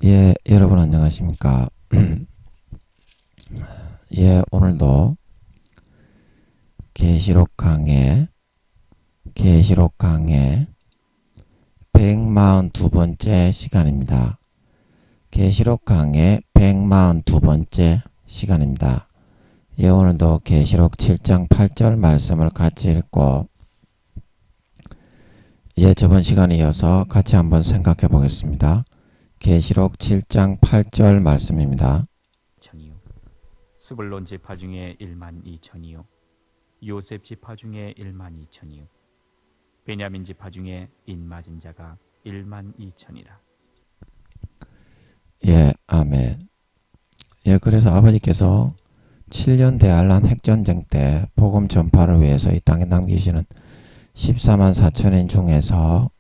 예, 여러분 안녕하십니까? 예, 오늘도 계시록 강의 142번째 시간입니다. 계시록 강의 142번째 시간입니다. 예, 오늘도 계시록 7장 8절 말씀을 같이 읽고 예, 저번 시간에 이어서 같이 한번 생각해 보겠습니다. 계시록 7장 8절 말씀입니다. 천이요 스불론 지파 중에 1만 2천이요 요셉 지파 중에 1만 2천이요 베냐민 지파 중에 인맞은 자가 1만 2천이라. 예, 아멘. 예, 그래서 아버지께서 7년 대환란 핵전쟁 때 복음 전파를 위해서 이 땅에 남기시는 14만 4천인 중에서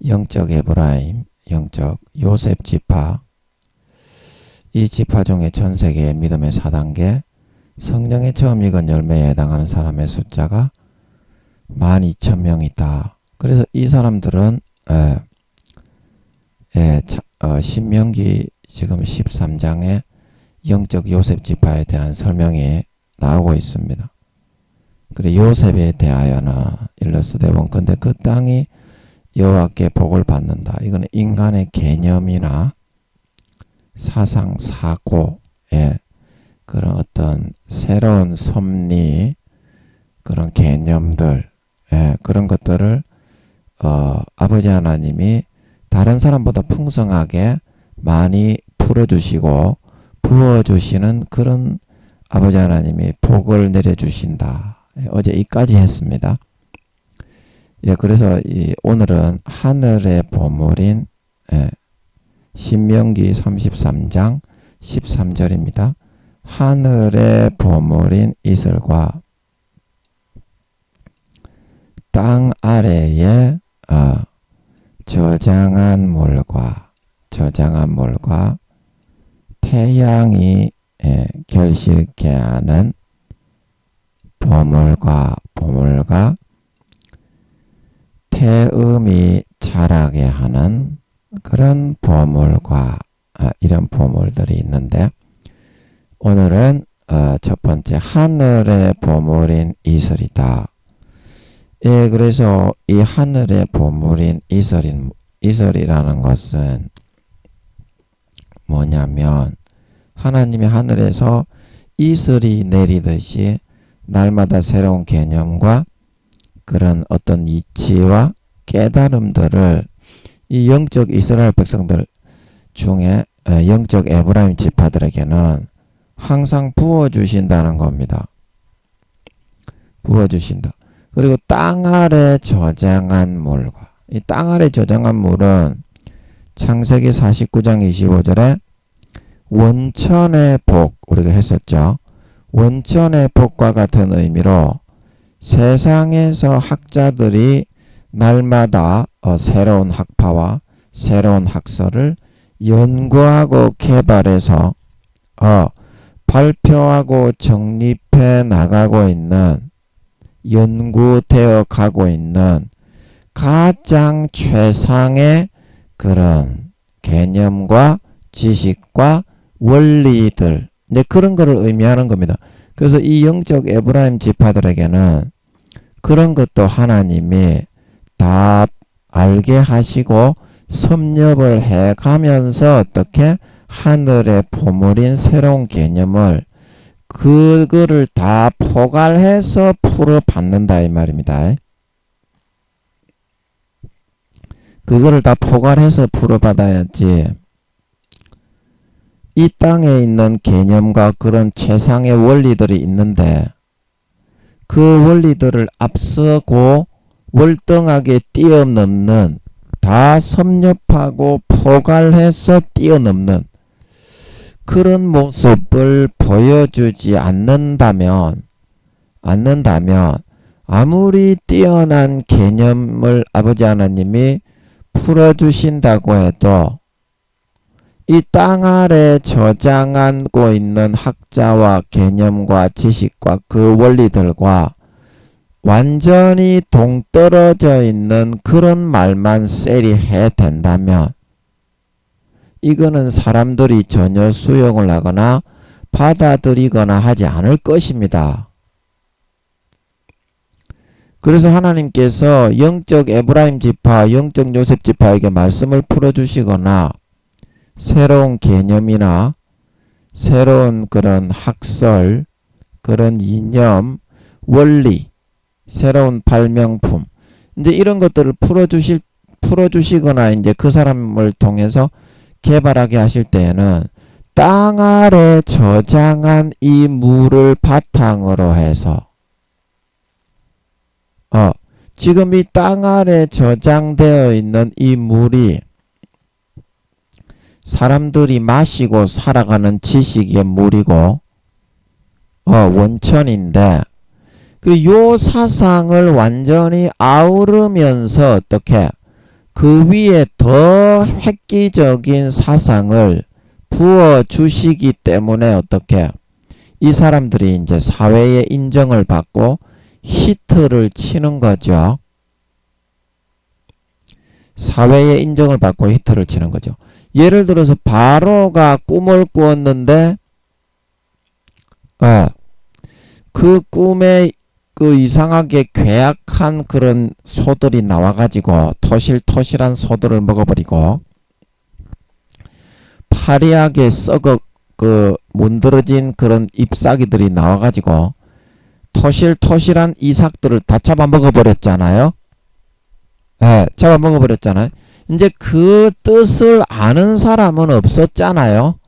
영적 에브라임, 영적 요셉 지파, 이 지파 중에 전 세계의 믿음의 4단계, 성령의 처음 익은 열매에 해당하는 사람의 숫자가 12,000명이다. 그래서 이 사람들은 신명기 지금 13장에 영적 요셉 지파에 대한 설명이 나오고 있습니다. 그래 요셉에 대하여는 일러스되 원컨대 그 땅이 여호와께 복을 받는다. 이거는 인간의 개념이나 사상 사고의 그런 어떤 새로운 섭리 그런 개념들 그런 것들을 아버지 하나님이 다른 사람보다 풍성하게 많이 풀어주시고 부어주시는 그런 아버지 하나님이 복을 내려주신다. 어제 이까지 했습니다. 예, 그래서 오늘은 하늘의 보물인 신명기 33장 13절입니다. 하늘의 보물인 이슬과 땅 아래에 저장한 물과 태양이 결실케 하는 보물과 태음이 자라게 하는 그런 보물과 이런 보물들이 있는데 오늘은 첫 번째 하늘의 보물인 이슬이다. 예, 그래서 이 하늘의 보물인 이슬이라는 것은 뭐냐면 하나님이 하늘에서 이슬이 내리듯이 날마다 새로운 개념과 그런 어떤 이치와 깨달음들을 이 영적 이스라엘 백성들 중에 영적 에브라임 지파들에게는 항상 부어주신다는 겁니다. 부어주신다. 그리고 땅 아래 저장한 물과 이 땅 아래 저장한 물은 창세기 49장 25절에 원천의 복 우리가 했었죠. 원천의 복과 같은 의미로 세상에서 학자들이 날마다 새로운 학파와 새로운 학설을 연구하고 개발해서 발표하고 정립해 나가고 있는 연구되어 가고 있는 가장 최상의 그런 개념과 지식과 원리들 이제 그런 거를 의미하는 겁니다. 그래서 이 영적 에브라임 지파들에게는 그런 것도 하나님이 다 알게 하시고 섭렵을 해가면서 어떻게 하늘의 보물인 새로운 개념을 그거를 다 포괄해서 풀어받는다 이 말입니다. 그거를 다 포괄해서 풀어받아야지 이 땅에 있는 개념과 그런 최상의 원리들이 있는데 그 원리들을 앞서고 월등하게 뛰어넘는 다 섭렵하고 포괄해서 뛰어넘는 그런 모습을 보여주지 않는다면 아무리 뛰어난 개념을 아버지 하나님이 풀어주신다고 해도 이 땅 아래 저장하고 있는 학자와 개념과 지식과 그 원리들과 완전히 동떨어져 있는 그런 말만 세리해 된다면 이거는 사람들이 전혀 수용을 하거나 받아들이거나 하지 않을 것입니다. 그래서 하나님께서 영적 에브라임 지파, 영적 요셉 지파에게 말씀을 풀어주시거나 새로운 개념이나 새로운 그런 학설, 그런 이념, 원리, 새로운 발명품, 이제 이런 것들을 풀어주시거나 이제 그 사람을 통해서 개발하게 하실 때에는 땅 아래 저장한 이 물을 바탕으로 해서 지금 이 땅 아래 저장되어 있는 이 물이 사람들이 마시고 살아가는 지식의 물이고 원천인데 요 사상을 완전히 아우르면서 어떻게 그 위에 더 획기적인 사상을 부어 주시기 때문에 어떻게 이 사람들이 이제 사회의 인정을 받고 히트를 치는 거죠. 사회의 인정을 받고 히트를 치는 거죠. 예를 들어서 바로가 꿈을 꾸었는데 그 꿈에 그 이상하게 괴악한 그런 소들이 나와가지고 토실토실한 소들을 먹어버리고 파리하게 문드러진 그런 잎사귀들이 나와가지고 토실토실한 이삭들을 다 잡아먹어버렸잖아요. 잡아먹어버렸잖아요. 이제 그 뜻을 아는 사람은 없었잖아요.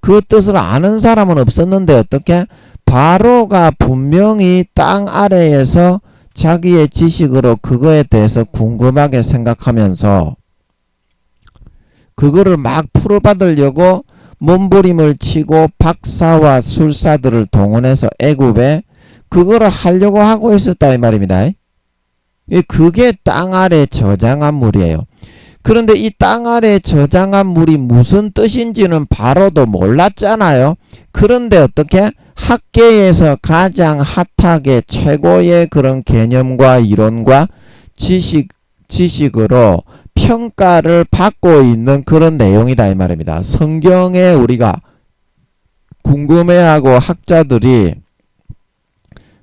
그 뜻을 아는 사람은 없었는데 어떻게 바로가 분명히 땅 아래에서 자기의 지식으로 그거에 대해서 궁금하게 생각하면서 그거를 막 풀어받으려고 몸부림을 치고 박사와 술사들을 동원해서 애굽에 그거를 하려고 하고 있었다 이 말입니다. 그게 땅 아래 저장한 물이에요. 그런데 이 땅 아래 저장한 물이 무슨 뜻인지는 바로도 몰랐잖아요. 그런데 어떻게 학계에서 가장 핫하게 최고의 그런 개념과 이론과 지식으로 평가를 받고 있는 그런 내용이다 이 말입니다. 성경에 우리가 궁금해하고 학자들이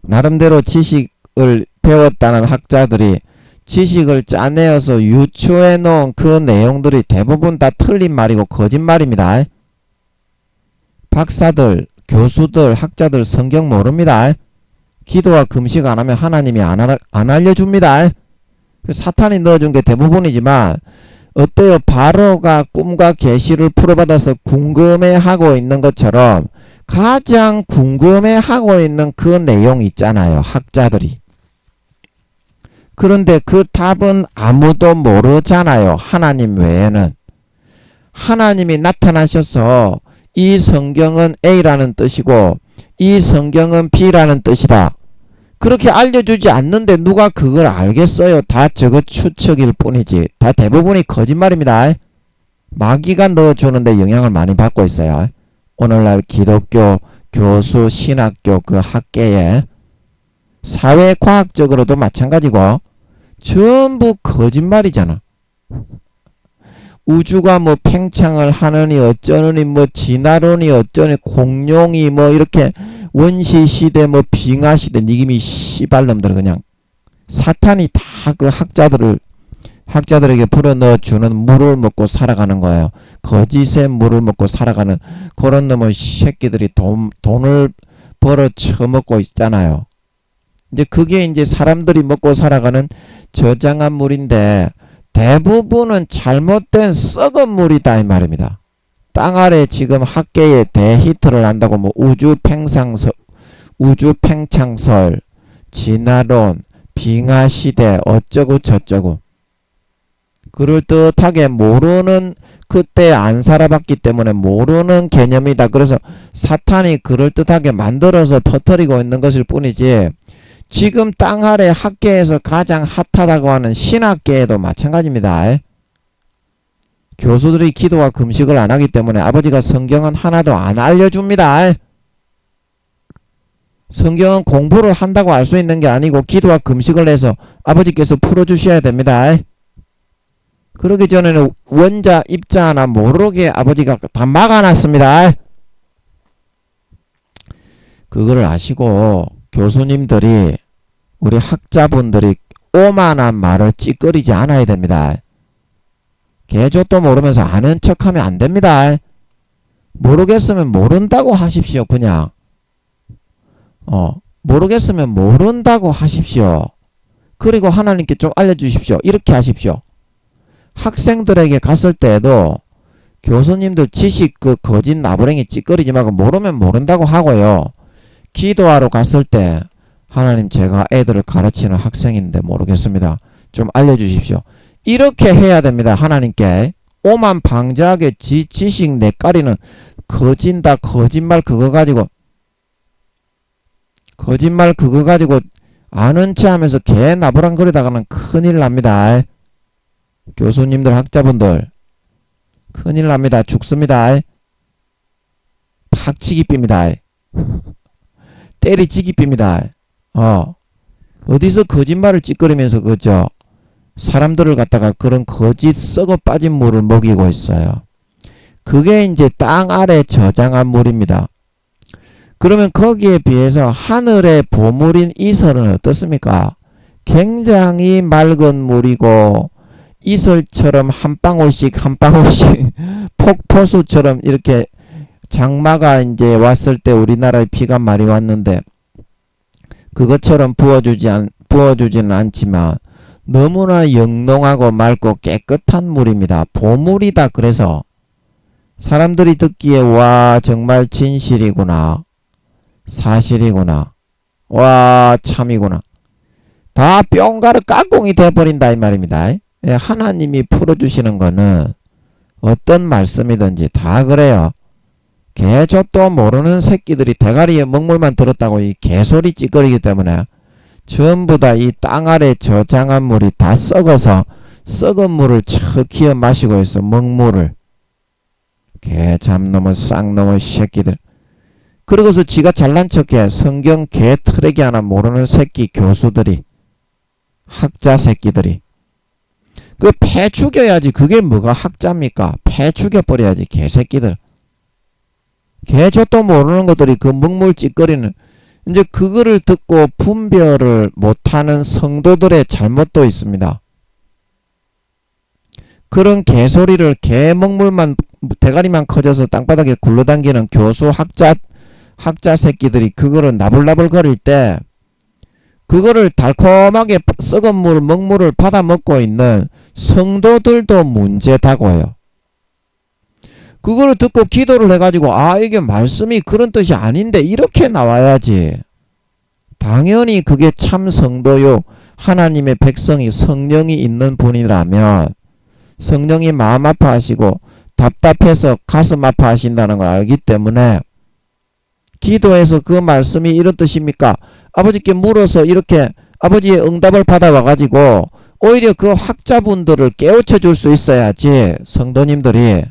나름대로 지식을 배웠다는 학자들이 지식을 짜내어서 유추해 놓은 그 내용들이 대부분 다 틀린 말이고 거짓말입니다. 박사들, 교수들, 학자들 성경 모릅니다. 기도와 금식 안 하면 하나님이 안 알려줍니다. 사탄이 넣어준 게 대부분이지만 어때요? 바로가 꿈과 계시를 풀어받아서 궁금해하고 있는 것처럼 가장 궁금해하고 있는 그 내용 있잖아요. 학자들이. 그런데 그 답은 아무도 모르잖아요. 하나님 외에는. 하나님이 나타나셔서 이 성경은 A라는 뜻이고 이 성경은 B라는 뜻이다. 그렇게 알려주지 않는데 누가 그걸 알겠어요? 다 저거 추측일 뿐이지. 다 대부분이 거짓말입니다. 마귀가 넣어주는데 영향을 많이 받고 있어요. 오늘날 기독교 교수 신학교 그 학계에 사회과학적으로도 마찬가지고 전부 거짓말이잖아. 우주가 뭐 팽창을 하느니 어쩌느니 뭐 진화론이 어쩌니 공룡이 뭐 이렇게 원시시대 뭐 빙하시대 니김이 씨발놈들 그냥 사탄이 다 그 학자들에게 불어넣어 주는 물을 먹고 살아가는 거예요. 거짓의 물을 먹고 살아가는 그런 놈의 새끼들이 돈을 벌어 처먹고 있잖아요. 이제 그게 이제 사람들이 먹고 살아가는 저장한 물인데 대부분은 잘못된 썩은 물이다 이 말입니다. 땅 아래 지금 학계에 대히트를 한다고 뭐 우주 팽창설, 진화론, 빙하시대 어쩌고 저쩌고 그럴듯하게 모르는 그때 안 살아봤기 때문에 모르는 개념이다. 그래서 사탄이 그럴듯하게 만들어서 퍼뜨리고 있는 것일 뿐이지 지금 땅 아래 학계에서 가장 핫하다고 하는 신학계에도 마찬가지입니다. 교수들이 기도와 금식을 안 하기 때문에 아버지가 성경은 하나도 안 알려줍니다. 성경은 공부를 한다고 알 수 있는 게 아니고 기도와 금식을 해서 아버지께서 풀어주셔야 됩니다. 그러기 전에는 원자 입자 하나 모르게 아버지가 다 막아놨습니다. 그거를 아시고 교수님들이 우리 학자분들이 오만한 말을 찌꺼리지 않아야 됩니다. 개조도 모르면서 아는 척하면 안 됩니다. 모르겠으면 모른다고 하십시오. 그냥 모르겠으면 모른다고 하십시오. 그리고 하나님께 좀 알려주십시오. 이렇게 하십시오. 학생들에게 갔을 때에도 교수님들 지식 그 거짓 나부랭이 찌꺼리지 말고 모르면 모른다고 하고요. 기도하러 갔을 때 하나님 제가 애들을 가르치는 학생인데 모르겠습니다. 좀 알려주십시오. 이렇게 해야 됩니다. 하나님께. 오만 방자하게 지식 내까리는 거짓다 거짓말 그거 가지고 아는 체 하면서 개 나부랑거리다가는 큰일 납니다. 교수님들 학자분들 큰일 납니다. 죽습니다. 팍치기 빕니다. 때리치기 빕니다. 어디서 거짓말을 찌꺼리면서 그죠? 사람들을 갖다가 그런 거짓 썩어 빠진 물을 먹이고 있어요. 그게 이제 땅 아래 저장한 물입니다. 그러면 거기에 비해서 하늘의 보물인 이설은 어떻습니까? 굉장히 맑은 물이고 이설처럼 한 방울씩 폭포수처럼 이렇게 장마가 이제 왔을 때 우리나라에 비가 많이 왔는데 그것처럼 부어주지는 않지만 너무나 영롱하고 맑고 깨끗한 물입니다. 보물이다. 그래서 사람들이 듣기에 와 정말 진실이구나. 사실이구나. 와 참이구나. 다 뿅가루 깍공이 돼버린다 이 말입니다. 하나님이 풀어주시는 거는 어떤 말씀이든지 다 그래요. 개조도 모르는 새끼들이 대가리에 먹물만 들었다고 이 개소리 찌꺼리기 때문에 전부 다 이 땅 아래 저장한 물이 다 썩어서 썩은 물을 척 기어 마시고 있어. 먹물을. 개잡놈의 쌍놈의 새끼들. 그러고서 지가 잘난 척해. 성경 개 트레기 하나 모르는 새끼 교수들이 학자 새끼들이 그 패 죽여야지. 그게 뭐가 학자입니까? 패 죽여버려야지. 개새끼들. 개조도 모르는 것들이 그 먹물 찌꺼리는 이제 그거를 듣고 분별을 못하는 성도들의 잘못도 있습니다. 그런 개소리를 개 먹물만 대가리만 커져서 땅바닥에 굴러당기는 교수 학자 새끼들이 그거를 나불나불 거릴 때 그거를 달콤하게 썩은 물 먹물을 받아 먹고 있는 성도들도 문제다고요. 그거를 듣고 기도를 해가지고 아 이게 말씀이 그런 뜻이 아닌데 이렇게 나와야지. 당연히 그게 참 성도요. 하나님의 백성이 성령이 있는 분이라면 성령이 마음 아파하시고 답답해서 가슴 아파하신다는 걸 알기 때문에 기도해서 그 말씀이 이런 뜻입니까? 아버지께 물어서 이렇게 아버지의 응답을 받아와가지고 오히려 그 학자분들을 깨우쳐 줄 수 있어야지. 성도님들이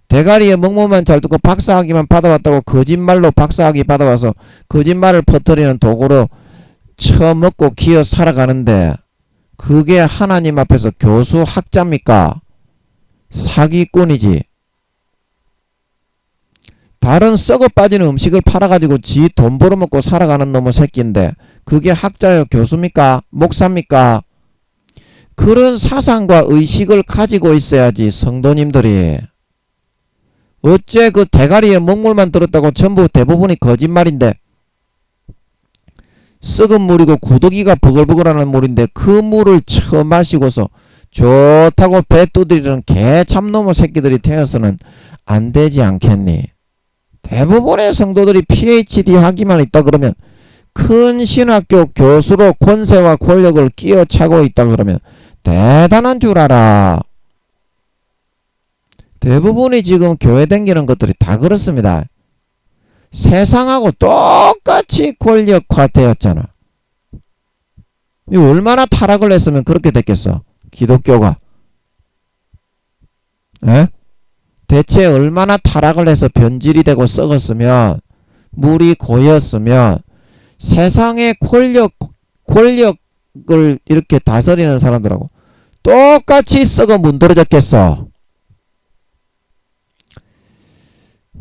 대가리에 먹물만 잘 듣고 박사학위만 받아왔다고 거짓말로 박사학위 받아와서 거짓말을 퍼뜨리는 도구로 처먹고 기어 살아가는데 그게 하나님 앞에서 교수 학자입니까? 사기꾼이지. 다른 썩어 빠지는 음식을 팔아가지고 지 돈 벌어먹고 살아가는 놈의 새끼인데 그게 학자요? 교수입니까? 목사입니까? 그런 사상과 의식을 가지고 있어야지. 성도님들이. 어째 그 대가리에 먹물만 들었다고 전부 대부분이 거짓말인데 썩은 물이고 구더기가 버글버글하는 물인데 그 물을 처 마시고서 좋다고 배 두드리는 개 참놈의 새끼들이 되어서는 안 되지 않겠니? 대부분의 성도들이 PhD 학위만 있다 그러면 큰 신학교 교수로 권세와 권력을 끼어차고 있다 그러면 대단한 줄 알아. 대부분이 지금 교회 다니는 것들이 다 그렇습니다. 세상하고 똑같이 권력화되었잖아. 이 얼마나 타락을 했으면 그렇게 됐겠어. 기독교가. 에? 대체 얼마나 타락을 해서 변질이 되고 썩었으면 물이 고였으면 세상의 권력을 이렇게 다스리는 사람들하고 똑같이 썩어 문드러졌겠어.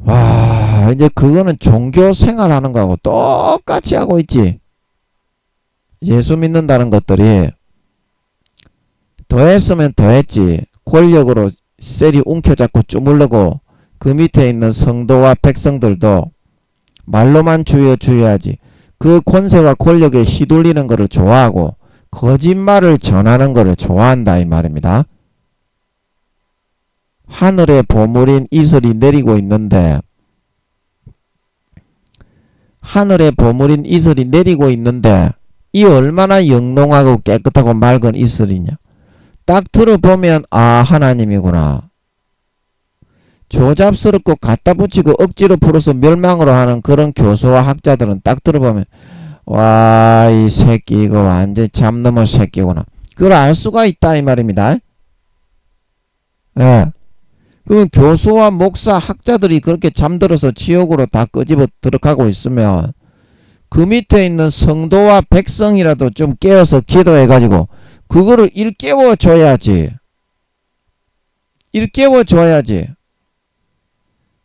와, 이제 그거는 종교 생활하는 거하고 똑같이 하고 있지. 예수 믿는다는 것들이 더했으면 더했지. 권력으로 셀이 움켜잡고 주물르고 그 밑에 있는 성도와 백성들도 말로만 주여 주여하지. 그 권세와 권력에 휘둘리는 것을 좋아하고 거짓말을 전하는 것을 좋아한다 이 말입니다. 하늘의 보물인 이슬이 내리고 있는데 이 얼마나 영롱하고 깨끗하고 맑은 이슬이냐. 딱 들어보면 아 하나님이구나. 조잡스럽고 갖다 붙이고 억지로 풀어서 멸망으로 하는 그런 교수와 학자들은 딱 들어보면 와, 이 새끼 이거 완전 잠넘은 새끼구나. 그걸 알 수가 있다 이 말입니다. 예. 그 교수와 목사 학자들이 그렇게 잠들어서 지옥으로 다 끄집어 들어가고 있으면 그 밑에 있는 성도와 백성이라도 좀 깨어서 기도해가지고 그거를 일깨워 줘야지.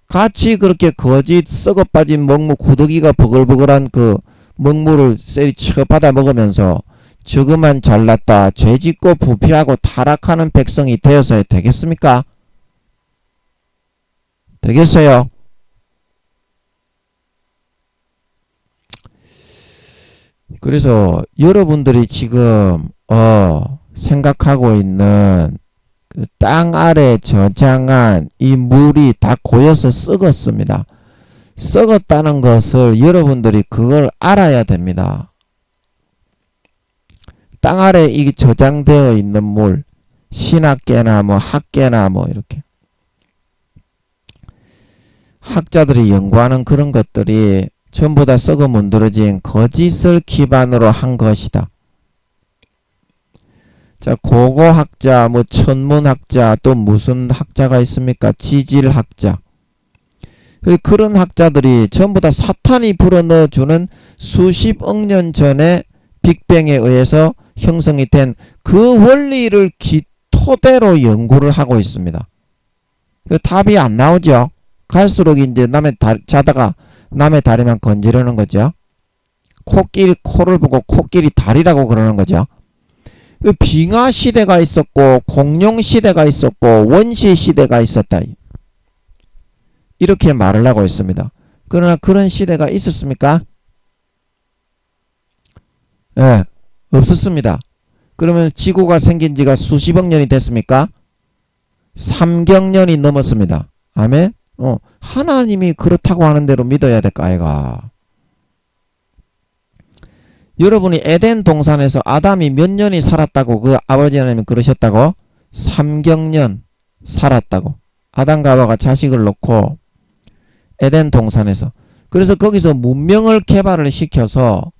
같이 그렇게 거짓 썩어 빠진 먹물 구더기가 버글버글한 그 먹물을 셀이 쳐받아 먹으면서 저그만 잘났다 죄짓고 부패하고 타락하는 백성이 되어서야 되겠습니까? 되겠어요? 그래서 여러분들이 지금 생각하고 있는 그 땅 아래 저장한 이 물이 다 고여서 썩었습니다. 썩었다는 것을 여러분들이 그걸 알아야 됩니다. 땅 아래 이 저장되어 있는 물, 신학계나 뭐 학계나 뭐 이렇게 학자들이 연구하는 그런 것들이 전부 다 썩어 문드러진 거짓을 기반으로 한 것이다. 자, 고고학자, 뭐 천문학자, 또 무슨 학자가 있습니까? 지질학자. 그런 학자들이 전부 다 사탄이 불어넣어주는 수십억 년 전에 빅뱅에 의해서 형성이 된 그 원리를 토대로 연구를 하고 있습니다. 그 답이 안 나오죠. 갈수록 이제 자다가 남의 다리만 건지르는 거죠. 코끼리 코를 보고 코끼리 다리라고 그러는 거죠. 그 빙하 시대가 있었고 공룡 시대가 있었고 원시 시대가 있었다. 이렇게 말을 하고 있습니다. 그러나 그런 시대가 있었습니까? 예, 없었습니다. 그러면 지구가 생긴 지가 수십억 년이 됐습니까? 3경년이 넘었습니다. 아멘? 하나님이 그렇다고 하는 대로 믿어야 될까 아이가. 여러분이 에덴 동산에서 아담이 몇 년이 살았다고 그 아버지 하나님이 그러셨다고? 3경년 살았다고. 아담과 하와가 자식을 놓고 에덴 동산에서. 그래서 거기서 문명을 개발을 시켜서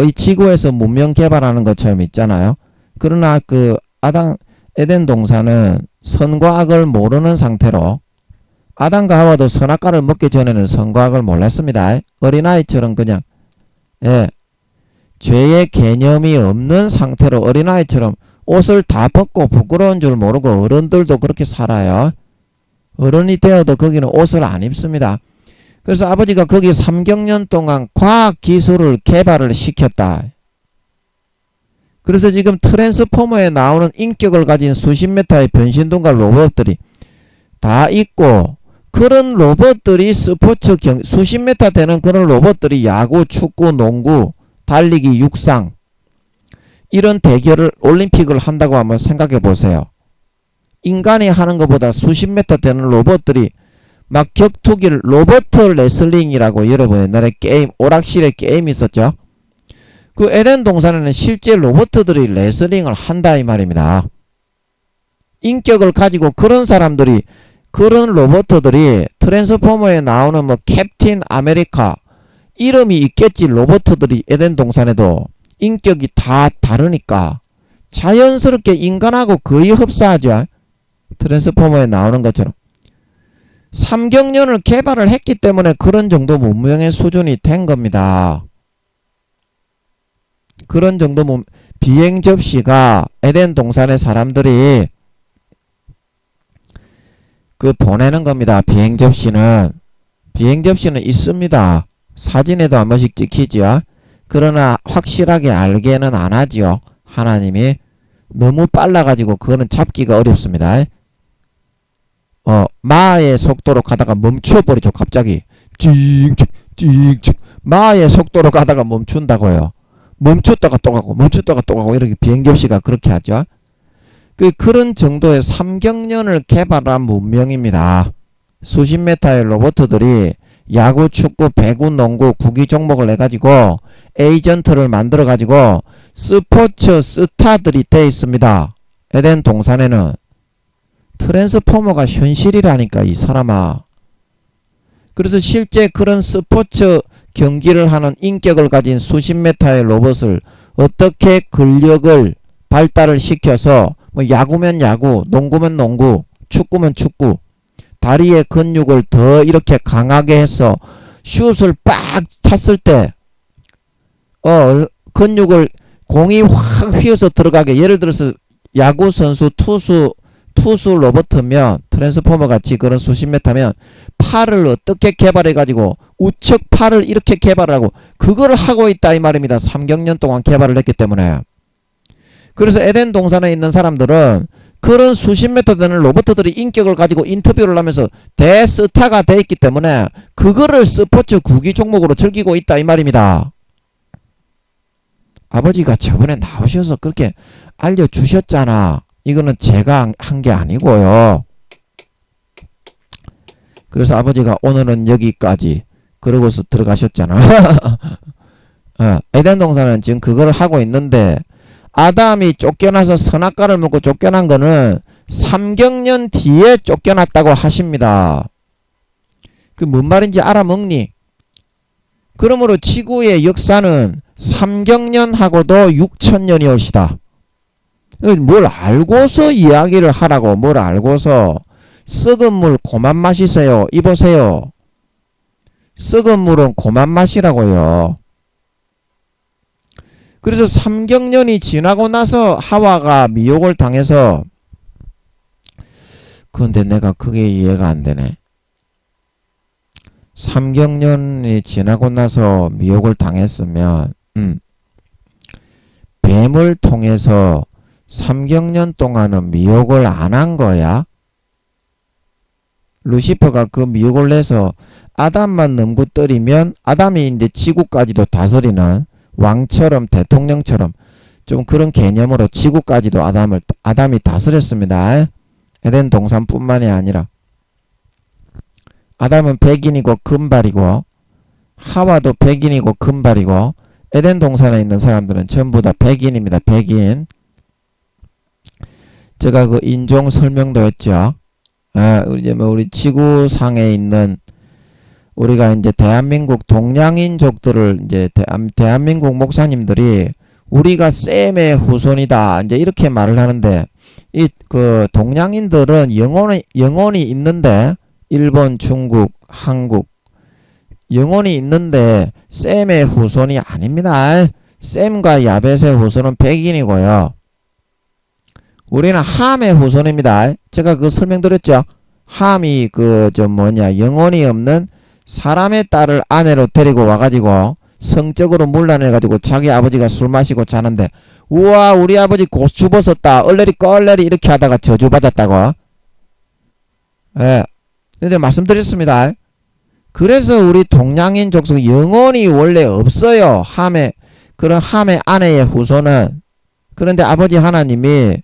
이 지구에서 문명 개발하는 것처럼 있잖아요. 그러나 그 에덴 동산은 선과 악을 모르는 상태로 아담과 하와도 선악과를 먹기 전에는 선과 악을 몰랐습니다. 어린아이처럼 그냥 죄의 개념이 없는 상태로 어린아이처럼 옷을 다 벗고 부끄러운 줄 모르고 어른들도 그렇게 살아요. 어른이 되어도 거기는 옷을 안 입습니다. 그래서 아버지가 거기 3경년 동안 과학기술을 개발을 시켰다. 그래서 지금 트랜스포머에 나오는 인격을 가진 수십 메타의 변신동과 로봇들이 다 있고 그런 로봇들이 스포츠 수십 메타 되는 그런 로봇들이 야구, 축구, 농구, 달리기, 육상 이런 대결을 올림픽을 한다고 한번 생각해 보세요. 인간이 하는 것보다 수십 메타 되는 로봇들이 막 격투기를 로버트 레슬링이라고 여러분 옛날에 게임 오락실에 게임 있었죠. 그 에덴 동산에는 실제 로버트들이 레슬링을 한다 이 말입니다. 인격을 가지고 그런 사람들이 그런 로버트들이 트랜스포머에 나오는 뭐 캡틴 아메리카 이름이 있겠지. 로버트들이 에덴 동산에도 인격이 다 다르니까 자연스럽게 인간하고 거의 흡사하죠. 트랜스포머에 나오는 것처럼 3경년을 개발을 했기 때문에 그런 정도 문명의 수준이 된 겁니다. 그런 정도 비행 접시가 에덴 동산의 사람들이 그 보내는 겁니다. 비행 접시는 있습니다. 사진에도 한 번씩 찍히죠. 그러나 확실하게 알게는 안 하지요. 하나님이 너무 빨라가지고 그거는 잡기가 어렵습니다. 마의 속도로 가다가 멈춰버리죠. 갑자기 찡찡찡찡 마의 속도로 가다가 멈춘다고요. 멈췄다가 또 가고 멈췄다가 또 가고 이렇게 비행접시가 그렇게 하죠. 그런 정도의 삼경련을 개발한 문명입니다. 수십 메타의 로봇들이 야구, 축구, 배구, 농구, 구기 종목을 해가지고 에이전트를 만들어가지고 스포츠 스타들이 돼 있습니다. 에덴 동산에는 트랜스포머가 현실이라니까 이 사람아. 그래서 실제 그런 스포츠 경기를 하는 인격을 가진 수십 메타의 로봇을 어떻게 근력을 발달을 시켜서 뭐 야구면 야구, 농구면 농구, 축구면 축구, 다리의 근육을 더 이렇게 강하게 해서 슛을 빡 찼을 때 근육을 공이 확 휘어서 들어가게, 예를 들어서 야구 선수 투수 로버트면 트랜스포머 같이 그런 수십 메타면 팔을 어떻게 개발해 가지고 우측 팔을 이렇게 개발하고 그걸 하고 있다 이 말입니다. 3경년 동안 개발을 했기 때문에. 그래서 에덴 동산에 있는 사람들은 그런 수십 메타 되는 로봇들이 인격을 가지고 인터뷰를 하면서 대스타가 돼 있기 때문에 그거를 스포츠 구기 종목으로 즐기고 있다 이 말입니다. 아버지가 저번에 나오셔서 그렇게 알려주셨잖아. 이거는 제가 한 게 아니고요. 그래서 아버지가 오늘은 여기까지 그러고서 들어가셨잖아. 에덴 동산은 지금 그걸 하고 있는데 아담이 쫓겨나서 선악과를 먹고 쫓겨난 거는 3경년 뒤에 쫓겨났다고 하십니다. 그 뭔 말인지 알아먹니? 그러므로 지구의 역사는 3경년하고도 6천년이 올시다. 뭘 알고서 이야기를 하라고. 뭘 알고서. 썩은 물 그만 마시세요. 이보세요. 썩은 물은 그만 마시라고요. 그래서 3경년이 지나고 나서 하와가 미혹을 당해서, 그런데 내가 그게 이해가 안 되네. 3경년이 지나고 나서 미혹을 당했으면 뱀을 통해서 3경년 동안은 미혹을 안 한 거야? 루시퍼가 그 미혹을 내서 아담만 넘고뜨리면 아담이 이제 지구까지도 다스리는 왕처럼 대통령처럼 좀 그런 개념으로 지구까지도 아담이 다스렸습니다. 에덴 동산뿐만이 아니라 아담은 백인이고 금발이고 하와도 백인이고 금발이고 에덴 동산에 있는 사람들은 전부 다 백인입니다. 백인. 제가 그 인종 설명도 했죠. 우리 지구상에 있는 우리가 이제 대한민국 동양인족들을 이제 대한민국 목사님들이 우리가 셈의 후손이다 이제 이렇게 말을 하는데, 이 그 동양인들은 영혼이 있는데 일본, 중국, 한국 영혼이 있는데 셈의 후손이 아닙니다. 셈과 야벳의 후손은 백인이고요. 우리는 함의 후손입니다. 제가 그 설명드렸죠. 함이 영혼이 없는 사람의 딸을 아내로 데리고 와가지고 성적으로 물러내가지고 자기 아버지가 술 마시고 자는데, 우와 우리 아버지 고추 벗었다 얼레리 껄레리 이렇게 하다가 저주받았다고. 근데 말씀드렸습니다. 그래서 우리 동양인 족속 영혼이 원래 없어요. 그런 함의 아내의 후손은. 그런데 아버지 하나님이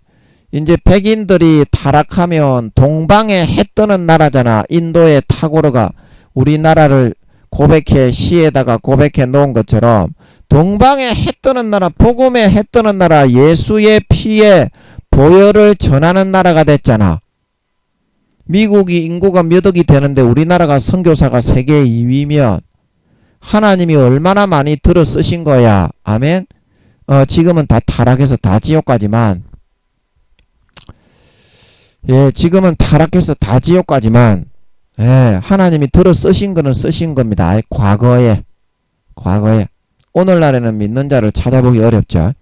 이제 백인들이 타락하면 동방에 해 뜨는 나라잖아. 인도의 타고르가 우리나라를 시에다가 고백해 놓은 것처럼 동방에 해 뜨는 나라, 복음에 해 뜨는 나라, 예수의 피에 보혈을 전하는 나라가 됐잖아. 미국이 인구가 몇 억이 되는데 우리나라가 선교사가 세계 2위면 하나님이 얼마나 많이 들어 쓰신 거야. 아멘. 지금은 다 타락해서 다 지옥까지만. 지금은 타락해서 다 지옥까지만. 하나님이 들어 쓰신 거는 쓰신 겁니다. 과거에. 오늘날에는 믿는 자를 찾아보기 어렵죠.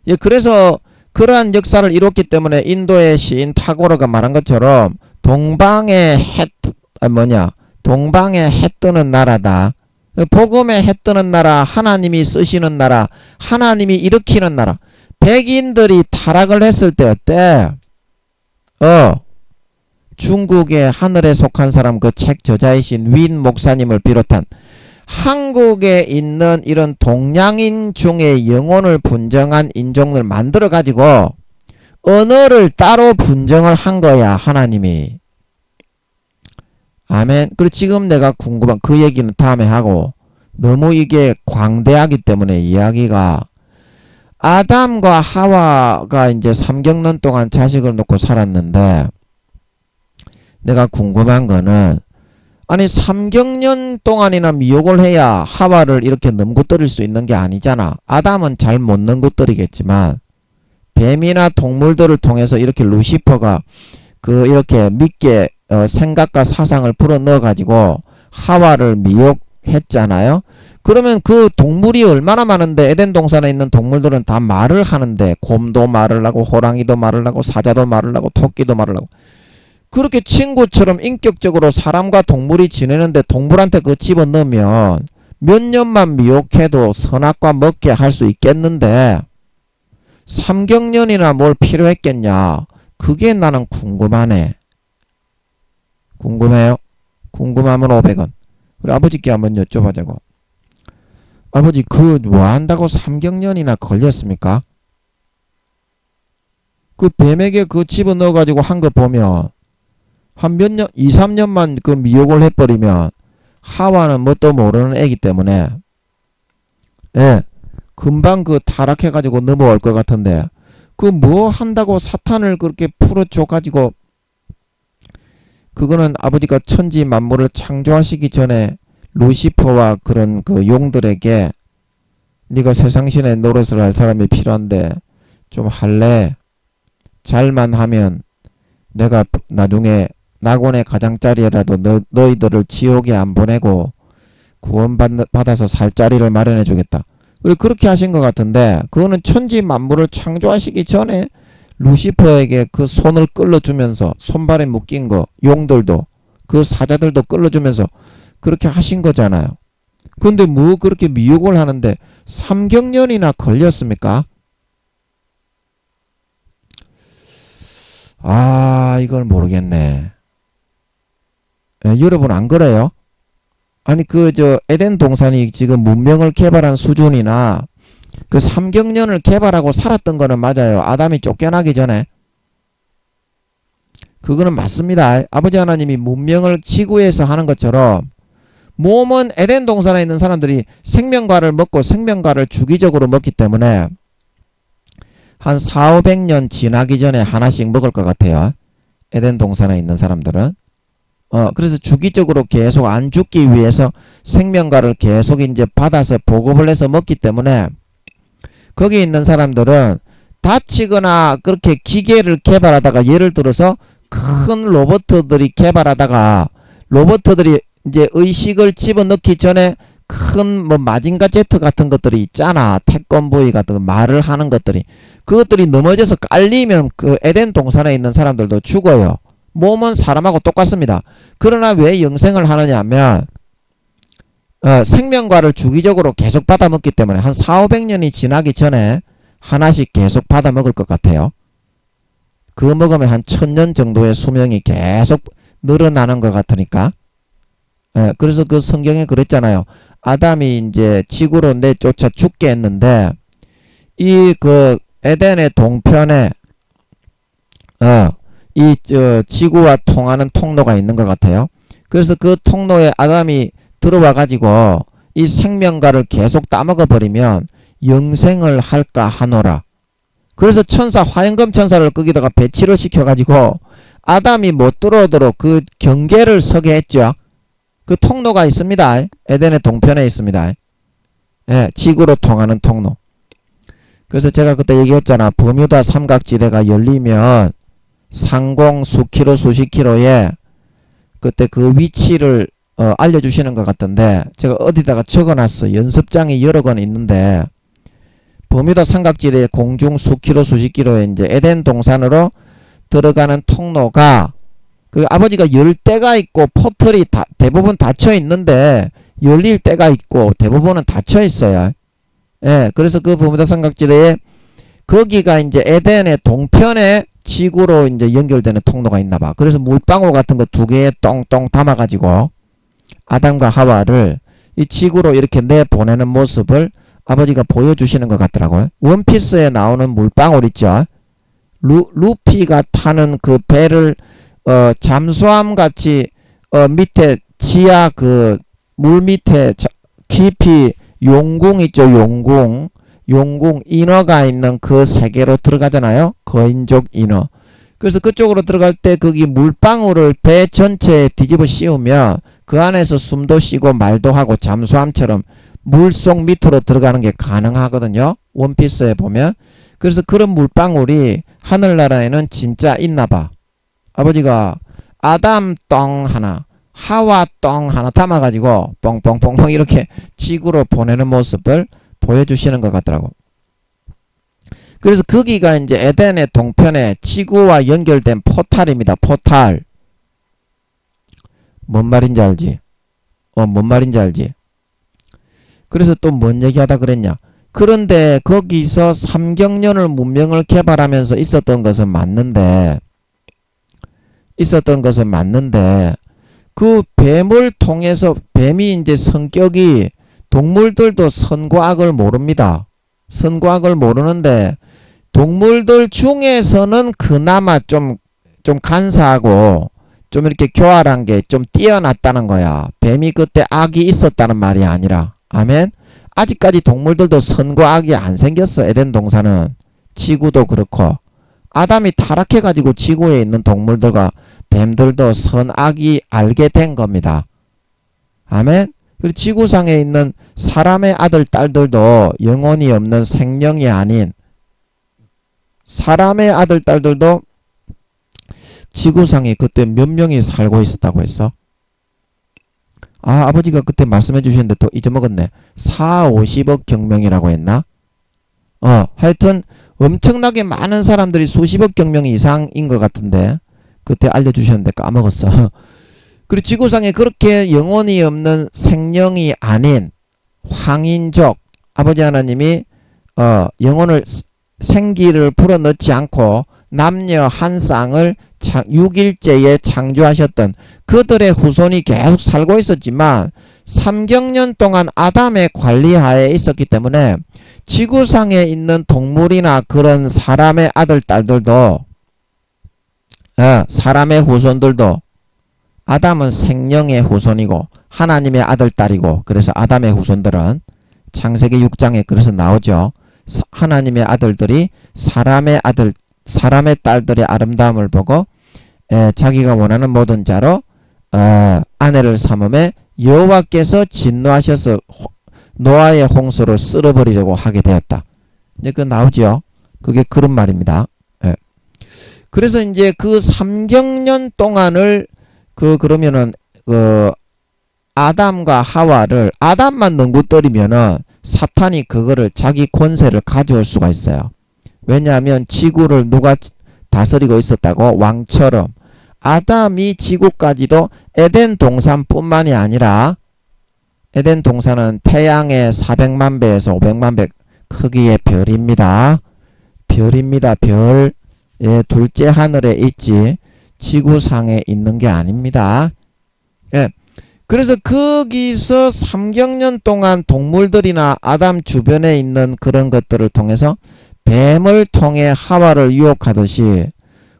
예, 그래서 그러한 역사를 이뤘기 때문에 인도의 시인 타고르가 말한 것처럼 동방의 해 뜨는 나라다. 복음의 해 뜨는 나라, 하나님이 쓰시는 나라, 하나님이 일으키는 나라. 백인들이 타락을 했을 때 어때? 중국의 하늘에 속한 사람 그 책 저자이신 윈 목사님을 비롯한 한국에 있는 이런 동양인 중에 영혼을 분정한 인종을 만들어 가지고 언어를 따로 분정을 한 거야, 하나님이. 아멘. 그리고 지금 내가 궁금한 그 얘기는 다음에 하고, 너무 이게 광대하기 때문에 이야기가, 아담과 하와가 이제 3경년 동안 자식을 놓고 살았는데, 내가 궁금한 거는, 아니 3경년 동안이나 미혹을 해야 하와를 이렇게 넘고뜨릴 수 있는 게 아니잖아. 아담은 잘 못 넘고뜨리겠지만 뱀이나 동물들을 통해서 이렇게 루시퍼가 그 이렇게 믿게 생각과 사상을 불어넣어 가지고 하와를 미혹했잖아요. 그러면 그 동물이 얼마나 많은데, 에덴 동산에 있는 동물들은 다 말을 하는데, 곰도 말을 하고 호랑이도 말을 하고 사자도 말을 하고 토끼도 말을 하고, 그렇게 친구처럼 인격적으로 사람과 동물이 지내는데 동물한테 그 집어넣으면 몇 년만 미혹해도 선악과 먹게 할 수 있겠는데 3경년이나 뭘 필요했겠냐. 그게 나는 궁금하네. 궁금해요? 궁금하면 500원. 우리 아버지께 한번 여쭤보자고. 아버지 그 뭐 한다고 3경년이나 걸렸습니까? 그 뱀에게 그 집어넣어 가지고 한 거 보면 한 몇 년, 2, 3년만 그 미혹을 해버리면 하와는 뭣도 모르는 애기 때문에 예, 금방 그 타락해가지고 넘어올 것 같은데 그 뭐 한다고 사탄을 그렇게 풀어줘가지고, 그거는 아버지가 천지 만물을 창조하시기 전에 루시퍼와 그런 그 용들에게 네가 세상신의 노릇을 할 사람이 필요한데 좀 할래? 잘만 하면 내가 나중에 낙원의 가장자리에라도 너희들을 지옥에 안 보내고 구원받아서 살 자리를 마련해 주겠다. 그렇게 하신 것 같은데, 그거는 천지 만물을 창조하시기 전에 루시퍼에게 그 손을 끌어주면서, 손발에 묶인 거 용들도 그 사자들도 끌어주면서 그렇게 하신 거잖아요. 근데 뭐 그렇게 미혹을 하는데 3경년이나 걸렸습니까? 아, 이걸 모르겠네. 여러분 안 그래요? 아니 에덴 동산이 지금 문명을 개발한 수준이나 그 3경년을 개발하고 살았던 거는 맞아요. 아담이 쫓겨나기 전에. 그거는 맞습니다. 아버지 하나님이 문명을 지구에서 하는 것처럼 몸은 에덴 동산에 있는 사람들이 생명과를 먹고 생명과를 주기적으로 먹기 때문에 한 4, 500년 지나기 전에 하나씩 먹을 것 같아요. 에덴 동산에 있는 사람들은. 그래서 주기적으로 계속 안 죽기 위해서 생명과를 계속 이제 받아서 보급을 해서 먹기 때문에 거기 있는 사람들은 다치거나 그렇게 기계를 개발하다가, 예를 들어서 큰 로봇들이 개발하다가 로봇들이 이제 의식을 집어넣기 전에 큰 뭐 마징가 제트 같은 것들이 있잖아. 태권브이 같은 거, 말을 하는 것들이, 그것들이 넘어져서 깔리면 그 에덴 동산에 있는 사람들도 죽어요. 몸은 사람하고 똑같습니다. 그러나 왜 영생을 하느냐 하면 생명과를 주기적으로 계속 받아먹기 때문에 한 4, 500년이 지나기 전에 하나씩 계속 받아먹을 것 같아요. 그거 먹으면 한 1000년 정도의 수명이 계속 늘어나는 것 같으니까. 그래서 그 성경에 그랬잖아요. 아담이 이제 지구로 내쫓아 죽게 했는데 이 그 에덴의 동편에 지구와 통하는 통로가 있는 것 같아요. 그래서 그 통로에 아담이 들어와 가지고 이 생명과를 계속 따먹어 버리면 영생을 할까 하노라. 그래서 화염금 천사를 거기다가 배치를 시켜 가지고 아담이 못 들어오도록 그 경계를 서게 했죠. 그 통로가 있습니다. 에덴의 동편에 있습니다. 예, 지구로 통하는 통로. 그래서 제가 그때 얘기했잖아. 버뮤다 삼각지대가 열리면 상공 수키로 수십 킬로에 그때 그 위치를 알려주시는 것 같던데, 제가 어디다가 적어놨어. 연습장이 여러 건 있는데 버뮤다 삼각지대의 공중 수킬로 수십 킬로의 이제 에덴 동산으로 들어가는 통로가 그 아버지가 열 때가 있고 포털이 대부분 닫혀 있는데 열릴 때가 있고 대부분은 닫혀 있어요. 예, 그래서 그 버뮤다 삼각지대에 거기가 이제 에덴의 동편에 지구로 이제 연결되는 통로가 있나 봐. 그래서 물방울 같은 거 두 개에 똥똥 담아가지고 아담과 하와를 이 지구로 이렇게 내보내는 모습을 아버지가 보여주시는 것 같더라고요. 원피스에 나오는 물방울 있죠. 루피가 타는 그 배를 잠수함 같이 밑에 지하 그 물 밑에 깊이 용궁 있죠. 용궁 인어가 있는 그 세계로 들어가잖아요. 거인족 인어. 그래서 그쪽으로 들어갈 때 거기 물방울을 배 전체에 뒤집어 씌우면 그 안에서 숨도 쉬고 말도 하고 잠수함처럼 물속 밑으로 들어가는 게 가능하거든요. 원피스에 보면. 그래서 그런 물방울이 하늘나라에는 진짜 있나 봐. 아버지가 아담 똥 하나 하와 똥 하나 담아가지고 뻥뻥뻥뻥 이렇게 지구로 보내는 모습을 보여주시는 것 같더라고. 그래서 거기가 이제 에덴의 동편에 지구와 연결된 포탈입니다. 포탈. 뭔 말인지 알지? 뭔 말인지 알지? 그래서 또 뭔 얘기하다 그랬냐? 그런데 거기서 삼경년을 문명을 개발하면서 있었던 것은 맞는데 그 뱀을 통해서 뱀이 이제 성격이 동물들도 선과 악을 모릅니다. 선과 악을 모르는데 동물들 중에서는 그나마 좀 간사하고 좀 이렇게 교활한 게 좀 뛰어났다는 거야. 뱀이 그때 악이 있었다는 말이 아니라. 아멘. 아직까지 동물들도 선과 악이 안 생겼어. 에덴 동산은. 지구도 그렇고. 아담이 타락해가지고 지구에 있는 동물들과 뱀들도 선악이 알게 된 겁니다. 아멘. 그리고 지구상에 있는 사람의 아들 딸들도 영혼이 없는 생명이 아닌 사람의 아들 딸들도 지구상에 그때 몇 명이 살고 있었다고 했어? 아버지가 그때 말씀해 주셨는데 또 잊어먹었네. 50억 경명이라고 했나? 하여튼 엄청나게 많은 사람들이 수십억 경명 이상인 것 같은데 그때 알려주셨는데 까먹었어. 그리고 지구상에 그렇게 영혼이 없는 생명이 아닌 황인족 아버지 하나님이 영혼을 생기를 불어넣지 않고 남녀 한 쌍을 6일째에 창조하셨던 그들의 후손이 계속 살고 있었지만 3경년 동안 아담의 관리하에 있었기 때문에 지구상에 있는 동물이나 그런 사람의 아들 딸들도 사람의 후손들도 아담은 생명의 후손이고 하나님의 아들 딸이고 그래서 아담의 후손들은 창세기 6장에 그래서 나오죠. 하나님의 아들들이 사람의 딸들의 아름다움을 보고 자기가 원하는 모든 자로 아내를 삼음에 여호와께서 진노하셔서 노아의 홍수로 쓸어버리려고 하게 되었다. 이제 그 나오죠. 그게 그런 말입니다. 그래서 이제 그 3경년 동안을 그러면은 아담과 하와를 아담만 넘고뜨리면은 사탄이 그거를 자기 권세를 가져올 수가 있어요. 왜냐하면 지구를 누가 다스리고 있었다고? 왕처럼. 아담이 지구까지도 에덴 동산뿐만이 아니라 에덴 동산은 태양의 400만 배에서 500만 배 크기의 별입니다. 별입니다. 별. 둘째 하늘에 있지 지구상에 있는 게 아닙니다. 그래서 거기서 3경년 동안 동물들이나 아담 주변에 있는 그런 것들을 통해서 뱀을 통해 하와를 유혹하듯이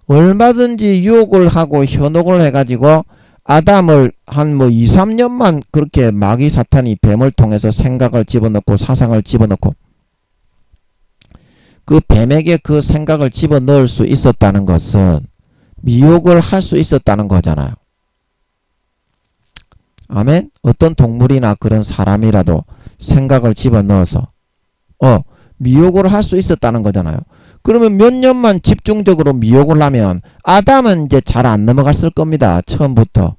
얼마든지 유혹을 하고 현혹을 해가지고 아담을 한 2, 3년만 그렇게 마귀 사탄이 뱀을 통해서 생각을 집어넣고 사상을 집어넣고 그 뱀에게 그 생각을 집어넣을 수 있었다는 것은 미혹을 할 수 있었다는 거잖아요. 아멘? 어떤 동물이나 그런 사람이라도 생각을 집어넣어서 미혹을 할 수 있었다는 거잖아요. 그러면 몇 년만 집중적으로 미혹을 하면 아담은 이제 잘 안 넘어갔을 겁니다. 처음부터.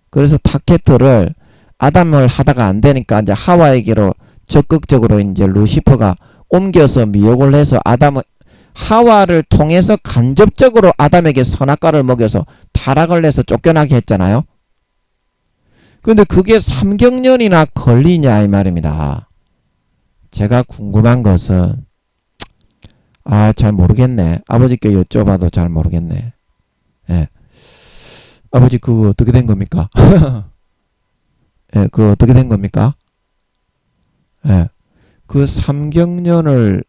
그래서 타켓을 아담을 하다가 안 되니까 이제 하와에게로 적극적으로 이제 루시퍼가 옮겨서 미혹을 해서 하와를 통해서 간접적으로 아담에게 선악과를 먹여서 타락을 해서 쫓겨나게 했잖아요. 근데 그게 3경년이나 걸리냐 이 말입니다. 제가 궁금한 것은 잘 모르겠네. 아버지께 여쭤봐도 잘 모르겠네. 예. 아버지 그거 어떻게 된 겁니까? 예, 그거 어떻게 된 겁니까? 예. 그 3경년을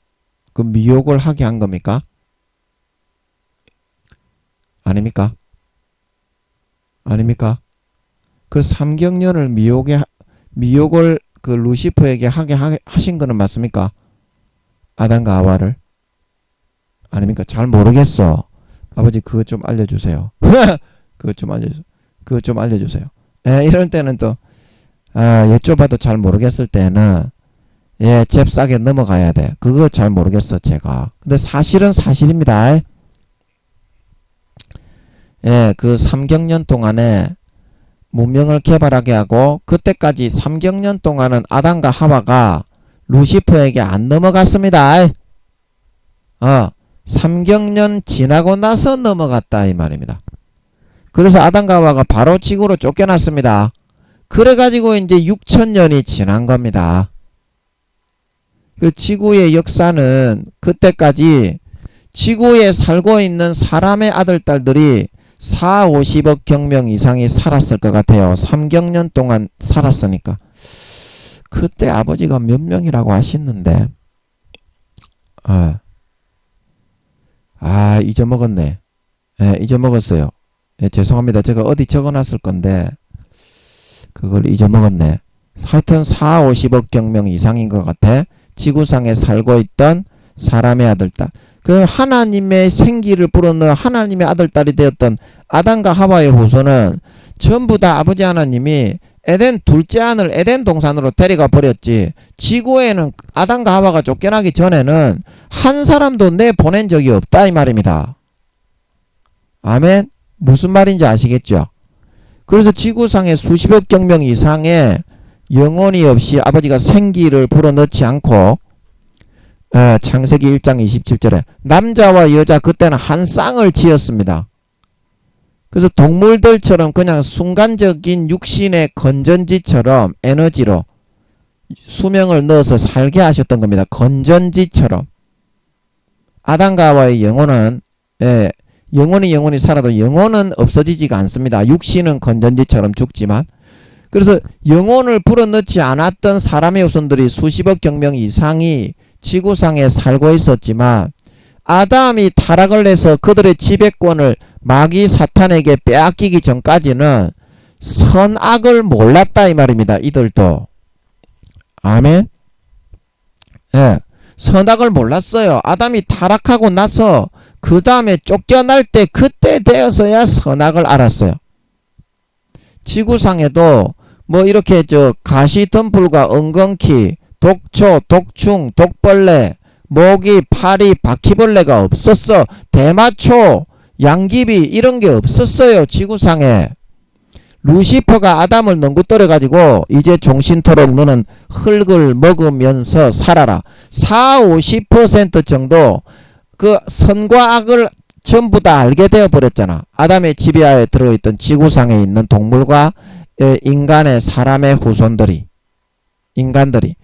그 미혹을 하게 한 겁니까? 아닙니까? 아닙니까? 그 3경년을 미혹을 그 루시퍼에게 하게 하신 거는 맞습니까? 아담과 하와를? 아닙니까? 잘 모르겠어. 아버지 그거 좀 알려주세요. 그거 좀 알려주세요. 예, 이런 때는 또 여쭤봐도 잘 모르겠을 때는 잽싸게 넘어가야 돼. 그거 잘 모르겠어 제가. 근데 사실은 사실입니다. 그 3경년 동안에 문명을 개발하게 하고 그때까지 3경년 동안은 아담과 하와가 루시퍼에게 안 넘어갔습니다. 3경년 지나고 나서 넘어갔다 이 말입니다. 그래서 아담과 하와가 바로 지구로 쫓겨났습니다. 그래가지고 이제 6천년이 지난 겁니다. 그 지구의 역사는 그때까지 지구에 살고 있는 사람의 아들, 딸들이 50억 경명 이상이 살았을 것 같아요. 3경년 동안 살았으니까. 그때 아버지가 몇 명이라고 하시는데 잊어먹었네. 잊어먹었어요. 죄송합니다. 제가 어디 적어놨을 건데 그걸 잊어먹었네. 하여튼 50억 경명 이상인 것 같아. 지구상에 살고 있던 사람의 아들, 딸. 그 하나님의 생기를 불어넣어 하나님의 아들, 딸이 되었던 아담과 하와의 후손은 전부 다 아버지 하나님이 에덴 둘째 아들 에덴 동산으로 데려가 버렸지. 지구에는 아담과 하와가 쫓겨나기 전에는 한 사람도 내보낸 적이 없다 이 말입니다. 아멘. 무슨 말인지 아시겠죠? 그래서 지구상에 수십억 경명 이상의 영혼이 없이 아버지가 생기를 불어넣지 않고 창세기 1장 27절에 남자와 여자 그때는 한 쌍을 지었습니다. 그래서 동물들처럼 그냥 순간적인 육신의 건전지처럼 에너지로 수명을 넣어서 살게 하셨던 겁니다. 건전지처럼. 아담과 하와의 영혼은 영혼이 살아도 영혼은 없어지지가 않습니다. 육신은 건전지처럼 죽지만. 그래서 영혼을 불어넣지 않았던 사람의 후손들이 수십억 경명 이상이 지구상에 살고 있었지만 아담이 타락을 해서 그들의 지배권을 마귀 사탄에게 빼앗기기 전까지는 선악을 몰랐다 이 말입니다. 이들도. 아멘. 선악을 몰랐어요. 아담이 타락하고 나서 그 다음에 쫓겨날 때 그때 되어서야 선악을 알았어요. 지구상에도 뭐 이렇게 가시덤불과 엉겅퀴, 독초, 독충, 독벌레, 모기, 파리, 바퀴벌레가 없었어. 대마초, 양귀비 이런 게 없었어요. 지구상에. 루시퍼가 아담을 넘구떨어 가지고 이제 종신토록 너는 흙을 먹으면서 살아라. 40~50% 정도 그 선과 악을 전부 다 알게 되어 버렸잖아. 아담의 지배하에 들어있던 지구상에 있는 동물과 인간의 사람의 후손들이, 인간들이.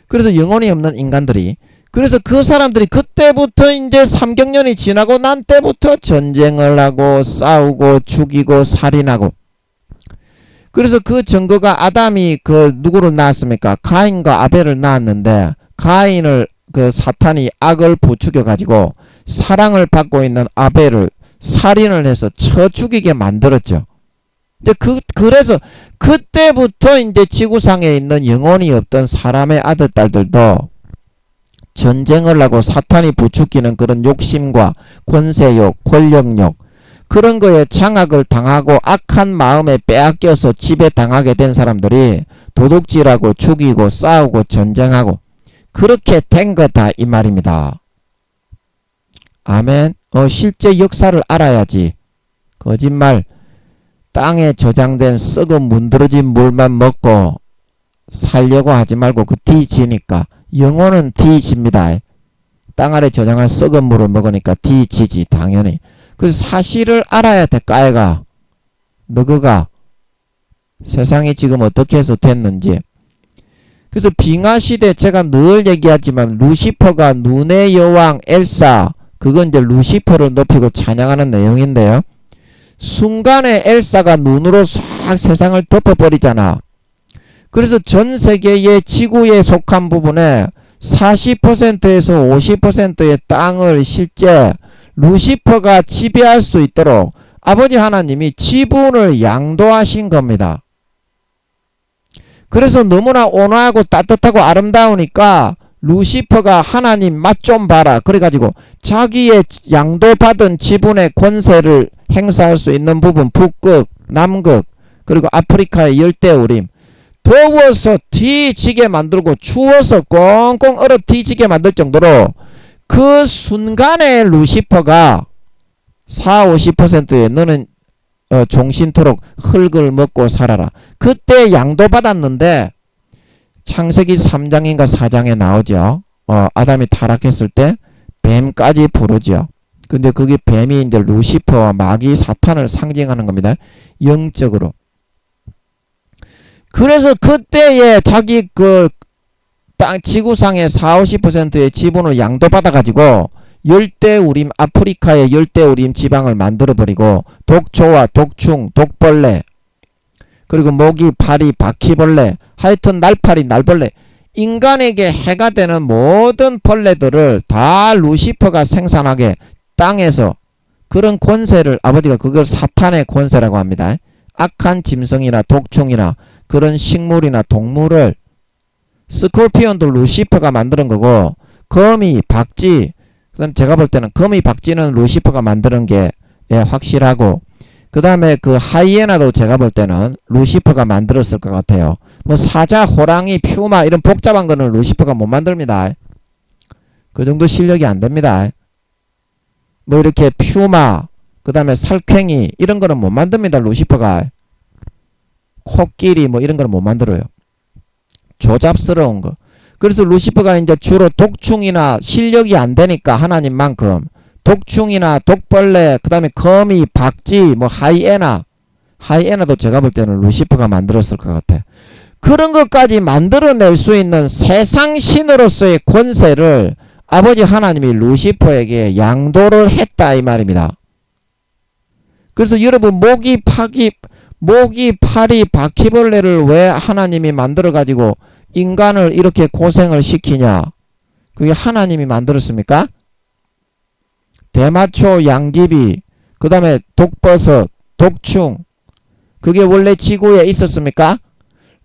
그래서 영혼이 없는 인간들이. 그래서 그 사람들이 그때부터 이제 3경년이 지나고 난 때부터 전쟁을 하고 싸우고 죽이고 살인하고. 그래서 그 증거가 아담이 누구를 낳았습니까? 가인과 아벨을 낳았는데 가인을 사탄이 악을 부추겨 가지고 사랑을 받고 있는 아벨을 살인을 해서 쳐 죽이게 만들었죠. 그래서 그때부터 이제 지구상에 있는 영혼이 없던 사람의 아들, 딸들도 전쟁을 하고 사탄이 부추기는 그런 욕심과 권세욕, 권력욕 그런 거에 장악을 당하고 악한 마음에 빼앗겨서 지배당하게 된 사람들이 도둑질하고 죽이고 싸우고 전쟁하고 그렇게 된 거다 이 말입니다. 아멘. 실제 역사를 알아야지. 거짓말. 땅에 저장된 썩은 문드러진 물만 먹고 살려고 하지 말고 뒤지니까 영혼은 뒤집니다. 땅 아래 저장한 썩은 물을 먹으니까 뒤지지 당연히. 그래서 사실을 알아야 돼. 까이가 너그가 세상이 지금 어떻게 해서 됐는지. 그래서 빙하시대 제가 늘 얘기하지만 루시퍼가 눈의 여왕 엘사, 그건 이제 루시퍼를 높이고 찬양하는 내용인데요. 순간에 엘사가 눈으로 싹 세상을 덮어버리잖아. 그래서 전 세계의 지구에 속한 부분에 40%에서 50%의 땅을 실제 루시퍼가 지배할 수 있도록 아버지 하나님이 지분을 양도하신 겁니다. 그래서 너무나 온화하고 따뜻하고 아름다우니까 루시퍼가 하나님 맛 좀 봐라 그래가지고 자기의 양도받은 지분의 권세를 행사할 수 있는 부분, 북극, 남극, 그리고 아프리카의 열대우림, 더워서 뒤지게 만들고 추워서 꽁꽁 얼어 뒤지게 만들 정도로 그 순간에 루시퍼가 40~50%에 너는 종신토록 흙을 먹고 살아라. 그때 양도받았는데 창세기 3장인가 4장에 나오죠. 아담이 타락했을 때 뱀까지 부르죠. 근데 그게 뱀이 이제 루시퍼와 마귀 사탄을 상징하는 겁니다. 영적으로. 그래서 그때에 자기 그 땅 지구상의 40~50%의 지분을 양도받아가지고 열대우림, 아프리카의 열대우림 지방을 만들어버리고 독초와 독충, 독벌레, 그리고 모기, 파리, 바퀴벌레, 하여튼 날파리, 날벌레, 인간에게 해가 되는 모든 벌레들을 다 루시퍼가 생산하게 땅에서 그런 권세를 아버지가 그걸 사탄의 권세라고 합니다. 악한 짐승이나 독충이나 그런 식물이나 동물을 스콜피온도 루시퍼가 만드는 거고, 거미, 박쥐, 그다음 제가 볼 때는 거미, 박쥐는 루시퍼가 만드는 게 확실하고, 그 다음에 그 하이에나도 제가 볼 때는 루시퍼가 만들었을 것 같아요. 뭐 사자, 호랑이, 퓨마 이런 복잡한 거는 루시퍼가 못 만듭니다. 그 정도 실력이 안 됩니다. 뭐 이렇게 퓨마, 그 다음에 살쾡이 이런 거는 못 만듭니다. 루시퍼가. 코끼리 뭐 이런 거는 못 만들어요. 조잡스러운 거. 그래서 루시퍼가 이제 주로 독충이나 실력이 안 되니까 하나님만큼 독충이나 독벌레, 그 다음에 거미, 박쥐, 뭐 하이에나도 제가 볼 때는 루시퍼가 만들었을 것 같아. 그런 것까지 만들어낼 수 있는 세상 신으로서의 권세를 아버지 하나님이 루시퍼에게 양도를 했다 이 말입니다. 그래서 여러분 모기, 파리, 바퀴벌레를 왜 하나님이 만들어가지고 인간을 이렇게 고생을 시키냐? 그게 하나님이 만들었습니까? 대마초, 양귀비, 그 다음에 독버섯, 독충, 그게 원래 지구에 있었습니까?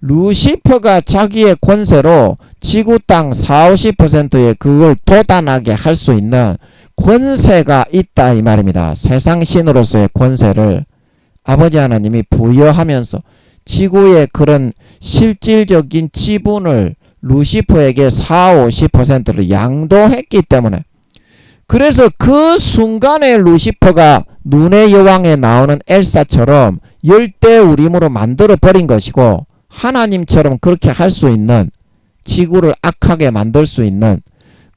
루시퍼가 자기의 권세로 지구 땅 40~50%의 그걸 도단하게 할 수 있는 권세가 있다 이 말입니다. 세상 신으로서의 권세를 아버지 하나님이 부여하면서 지구의 그런 실질적인 지분을 루시퍼에게 40~50%를 양도했기 때문에, 그래서 그 순간에 루시퍼가 눈의 여왕에 나오는 엘사처럼 열대우림으로 만들어 버린 것이고, 하나님처럼 그렇게 할 수 있는, 지구를 악하게 만들 수 있는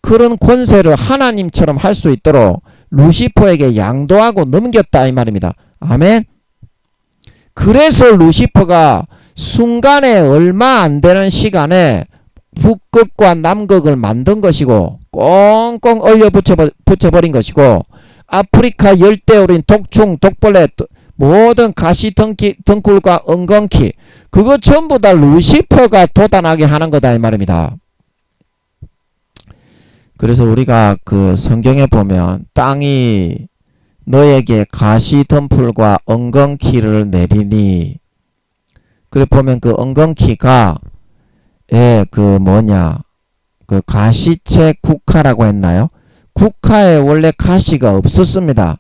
그런 권세를 하나님처럼 할 수 있도록 루시퍼에게 양도하고 넘겼다 이 말입니다. 아멘. 그래서 루시퍼가 순간에 얼마 안 되는 시간에 북극과 남극을 만든 것이고 꽁꽁 얼려 붙여버린 것이고, 아프리카 열대우린 독충, 독벌레, 모든 가시 덩굴과 엉겅퀴, 그거 전부 다 루시퍼가 도단하게 하는 거다 이 말입니다. 그래서 우리가 그 성경에 보면 땅이 너에게 가시 덤불과 엉겅퀴를 내리니, 그래 보면 그 엉겅퀴가 그 가시채 국화라고 했나요? 국화에 원래 가시가 없었습니다.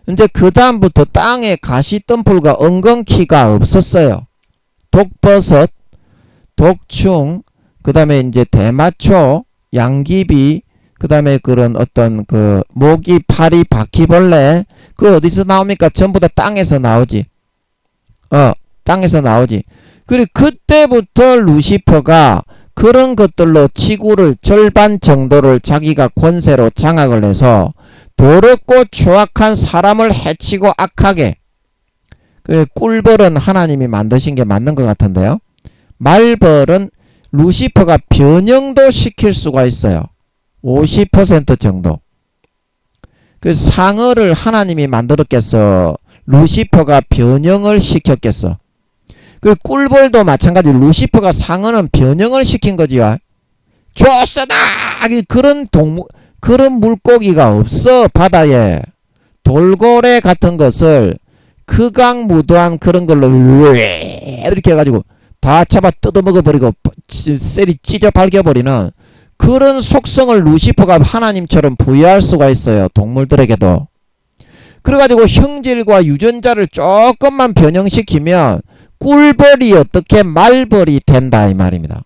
이제 그 다음부터 땅에 가시 덤불과 엉겅퀴가 없었어요. 독버섯, 독충, 그 다음에 이제 대마초, 양귀비, 그 다음에 그런 어떤 그 모기, 파리, 바퀴벌레, 그 어디서 나옵니까? 전부 다 땅에서 나오지. 땅에서 나오지. 그리고 그때부터 루시퍼가 그런 것들로 지구를 절반 정도를 자기가 권세로 장악을 해서 더럽고 추악한 사람을 해치고 악하게, 그 꿀벌은 하나님이 만드신 게 맞는 것 같은데요. 말벌은 루시퍼가 변형도 시킬 수가 있어요. 50% 정도. 그 상어를 하나님이 만들었겠어? 루시퍼가 변형을 시켰겠어? 그 꿀벌도 마찬가지. 루시퍼가 상어는 변형을 시킨 거지요. 좋쓰다! 그런 물고기가 없어, 바다에. 돌고래 같은 것을 극악무도한 그런 걸로 이렇게 해가지고 다 잡아 뜯어먹어버리고 셀이 찢어 발겨버리는 그런 속성을 루시퍼가 하나님처럼 부여할 수가 있어요. 동물들에게도. 그래가지고 형질과 유전자를 조금만 변형시키면 꿀벌이 어떻게 말벌이 된다 이 말입니다.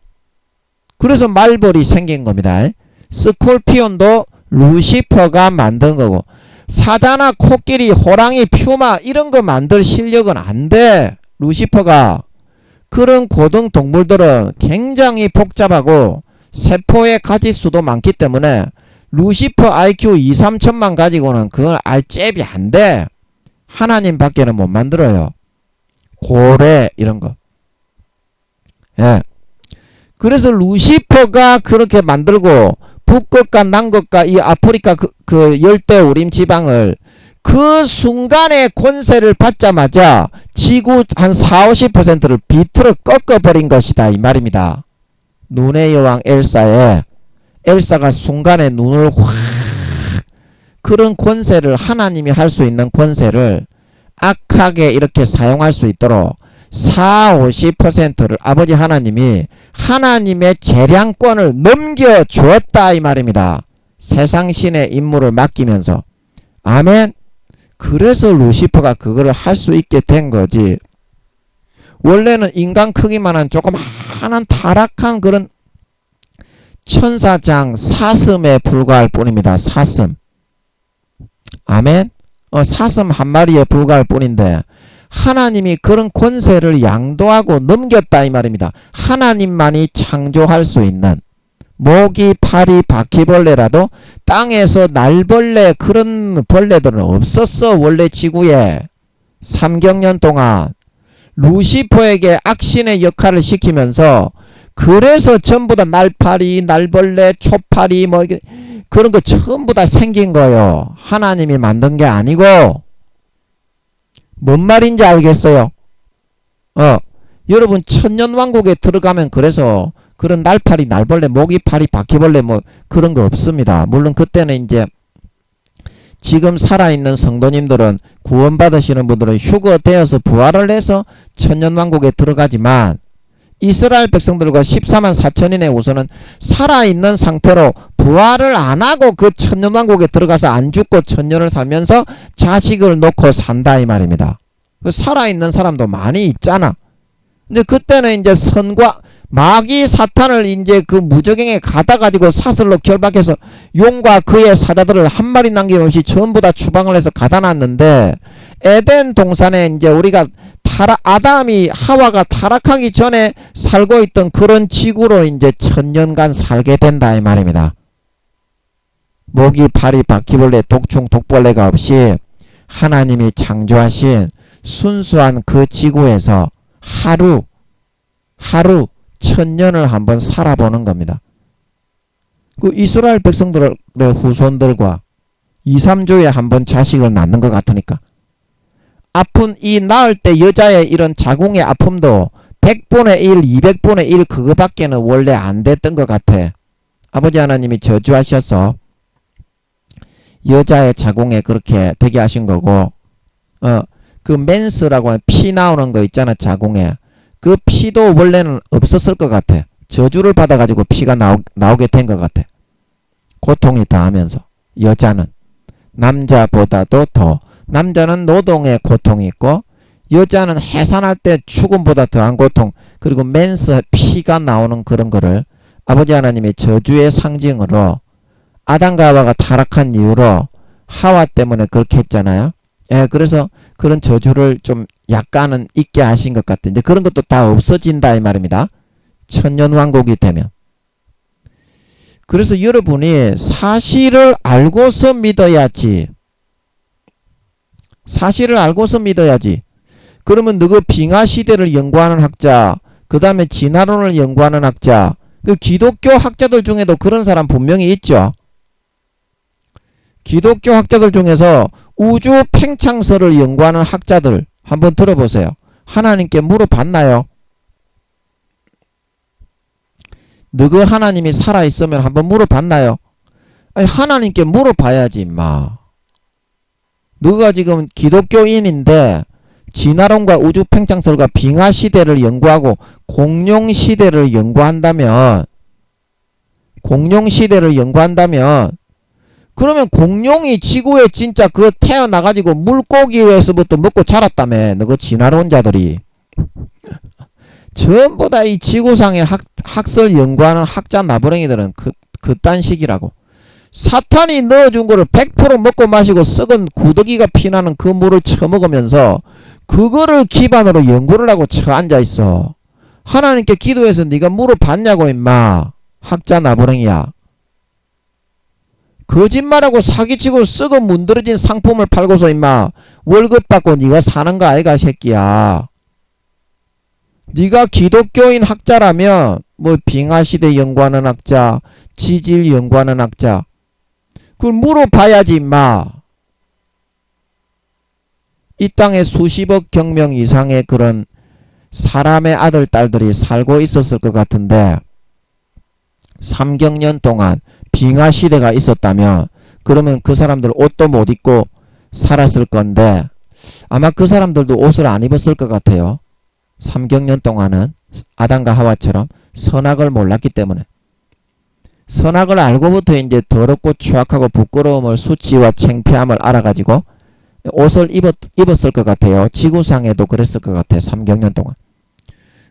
그래서 말벌이 생긴 겁니다. 스콜피온도 루시퍼가 만든 거고, 사자나 코끼리, 호랑이, 퓨마 이런 거 만들 실력은 안 돼. 루시퍼가. 그런 고등 동물들은 굉장히 복잡하고 세포의 가지수도 많기 때문에 루시퍼 IQ 2, 3천만 가지고는 그건 잽이 안 돼. 하나님 밖에는 못 만들어요. 고래 이런 거. 예. 그래서 루시퍼가 그렇게 만들고 북극과 남극과 이 아프리카 그 열대 우림 지방을 그 순간에 권세를 받자마자 지구 한 40~50%를 비틀어 꺾어버린 것이다 이 말입니다. 눈의 여왕 엘사가 순간에 눈을 확, 그런 권세를 하나님이 할 수 있는 권세를 악하게 이렇게 사용할 수 있도록 40~50%를 아버지 하나님이 하나님의 재량권을 넘겨주었다 이 말입니다. 세상 신의 임무를 맡기면서. 아멘. 그래서 루시퍼가 그거를 할 수 있게 된 거지. 원래는 인간 크기만한 조그마한 타락한 그런 천사장 사슴에 불과할 뿐입니다. 사슴. 아멘. 사슴 한 마리에 불과할 뿐인데 하나님이 그런 권세를 양도하고 넘겼다 이 말입니다. 하나님만이 창조할 수 있는 모기, 파리, 바퀴벌레라도 땅에서 날벌레 그런 벌레들은 없었어. 원래 지구에 3경년 동안 루시퍼에게 악신의 역할을 시키면서 그래서 전부 다 날파리, 날벌레, 초파리 뭐 그런 거 전부 다 생긴 거예요. 하나님이 만든 게 아니고. 뭔 말인지 알겠어요? 여러분 천년왕국에 들어가면 그래서 그런 날파리, 날벌레, 모기파리, 바퀴벌레 뭐 그런 거 없습니다. 물론 그때는 이제 지금 살아있는 성도님들은 구원받으시는 분들은 휴거되어서 부활을 해서 천년왕국에 들어가지만 이스라엘 백성들과 14만 4천인의 우선은 살아있는 상태로 부활을 안하고 그 천년왕국에 들어가서 안 죽고 천년을 살면서 자식을 놓고 산다 이 말입니다. 그 살아있는 사람도 많이 있잖아. 근데 그때는 이제 선과 마귀 사탄을 이제 그 무저갱에 가다가지고 사슬로 결박해서 용과 그의 사자들을 한 마리 남김없이 전부 다 추방을 해서 가다놨는데 에덴 동산에 이제 우리가 아담이 하와가 타락하기 전에 살고 있던 그런 지구로 이제 천년간 살게 된다 이 말입니다. 모기, 파리, 바퀴벌레, 독충, 독벌레가 없이 하나님이 창조하신 순수한 그 지구에서 하루 천년을 한번 살아보는 겁니다. 그 이스라엘 백성들의 후손들과 2, 3주에 한번 자식을 낳는 것 같으니까 아픈 이 낳을 때 여자의 이런 자궁의 아픔도 100분의 1, 200분의 1 그거밖에는 원래 안 됐던 것 같아. 아버지 하나님이 저주하셔서 여자의 자궁에 그렇게 되게 하신 거고 그 맨스라고 하는 피 나오는 거 있잖아 자궁에. 그 피도 원래는 없었을 것 같아. 저주를 받아가지고 피가 나오게 된 것 같아. 고통이 더하면서. 여자는 남자보다도 더. 남자는 노동의 고통이 있고 여자는 해산할 때 죽음보다 더한 고통, 그리고 맨스 피가 나오는 그런 거를 아버지 하나님의 저주의 상징으로 아담과 하와가 타락한 이유로 하와 때문에 그렇게 했잖아요. 예, 그래서 그런 저주를 좀 약간은 있게 하신 것 같은데 그런 것도 다 없어진다 이 말입니다. 천년왕국이 되면. 그래서 여러분이 사실을 알고서 믿어야지. 사실을 알고서 믿어야지. 그러면 너그 빙하시대를 연구하는 학자, 그 다음에 진화론을 연구하는 학자, 그 기독교 학자들 중에도 그런 사람 분명히 있죠. 기독교 학자들 중에서 우주 팽창설을 연구하는 학자들 한번 들어보세요. 하나님께 물어봤나요? 너그 하나님이 살아있으면 한번 물어봤나요? 아니, 하나님께 물어봐야지 임마. 너가 지금 기독교인인데 진화론과 우주 팽창설과 빙하시대를 연구하고 공룡시대를 연구한다면 그러면 공룡이 지구에 진짜 그 태어나가지고 물고기에서부터 먹고 자랐다며. 너 그 진화론자들이 전부 다 이 지구상의 학설 연구하는 학자 나부랭이들은 그딴 식이라고. 사탄이 넣어준 거를 100% 먹고 마시고 썩은 구더기가 피나는 그 물을 처먹으면서 그거를 기반으로 연구를 하고 앉아있어. 하나님께 기도해서 네가 물어봤냐고 임마. 학자 나부랭이야. 거짓말하고 사기치고 썩어 문드러진 상품을 팔고서 임마 월급 받고 네가 사는 거 아이가 새끼야. 네가 기독교인 학자라면 뭐 빙하시대 연구하는 학자, 지질 연구하는 학자, 그걸 물어봐야지 임마. 이 땅에 수십억 경명 이상의 그런 사람의 아들 딸들이 살고 있었을 것 같은데 3경년 동안 빙하시대가 있었다면 그러면 그 사람들 옷도 못 입고 살았을 건데 아마 그 사람들도 옷을 안 입었을 것 같아요. 3경년 동안은 아담과 하와처럼 선악을 몰랐기 때문에. 선악을 알고부터 이제 더럽고 추악하고 부끄러움을, 수치와 창피함을 알아가지고 옷을 입었을 것 같아요. 지구상에도 그랬을 것 같아요. 3경년 동안.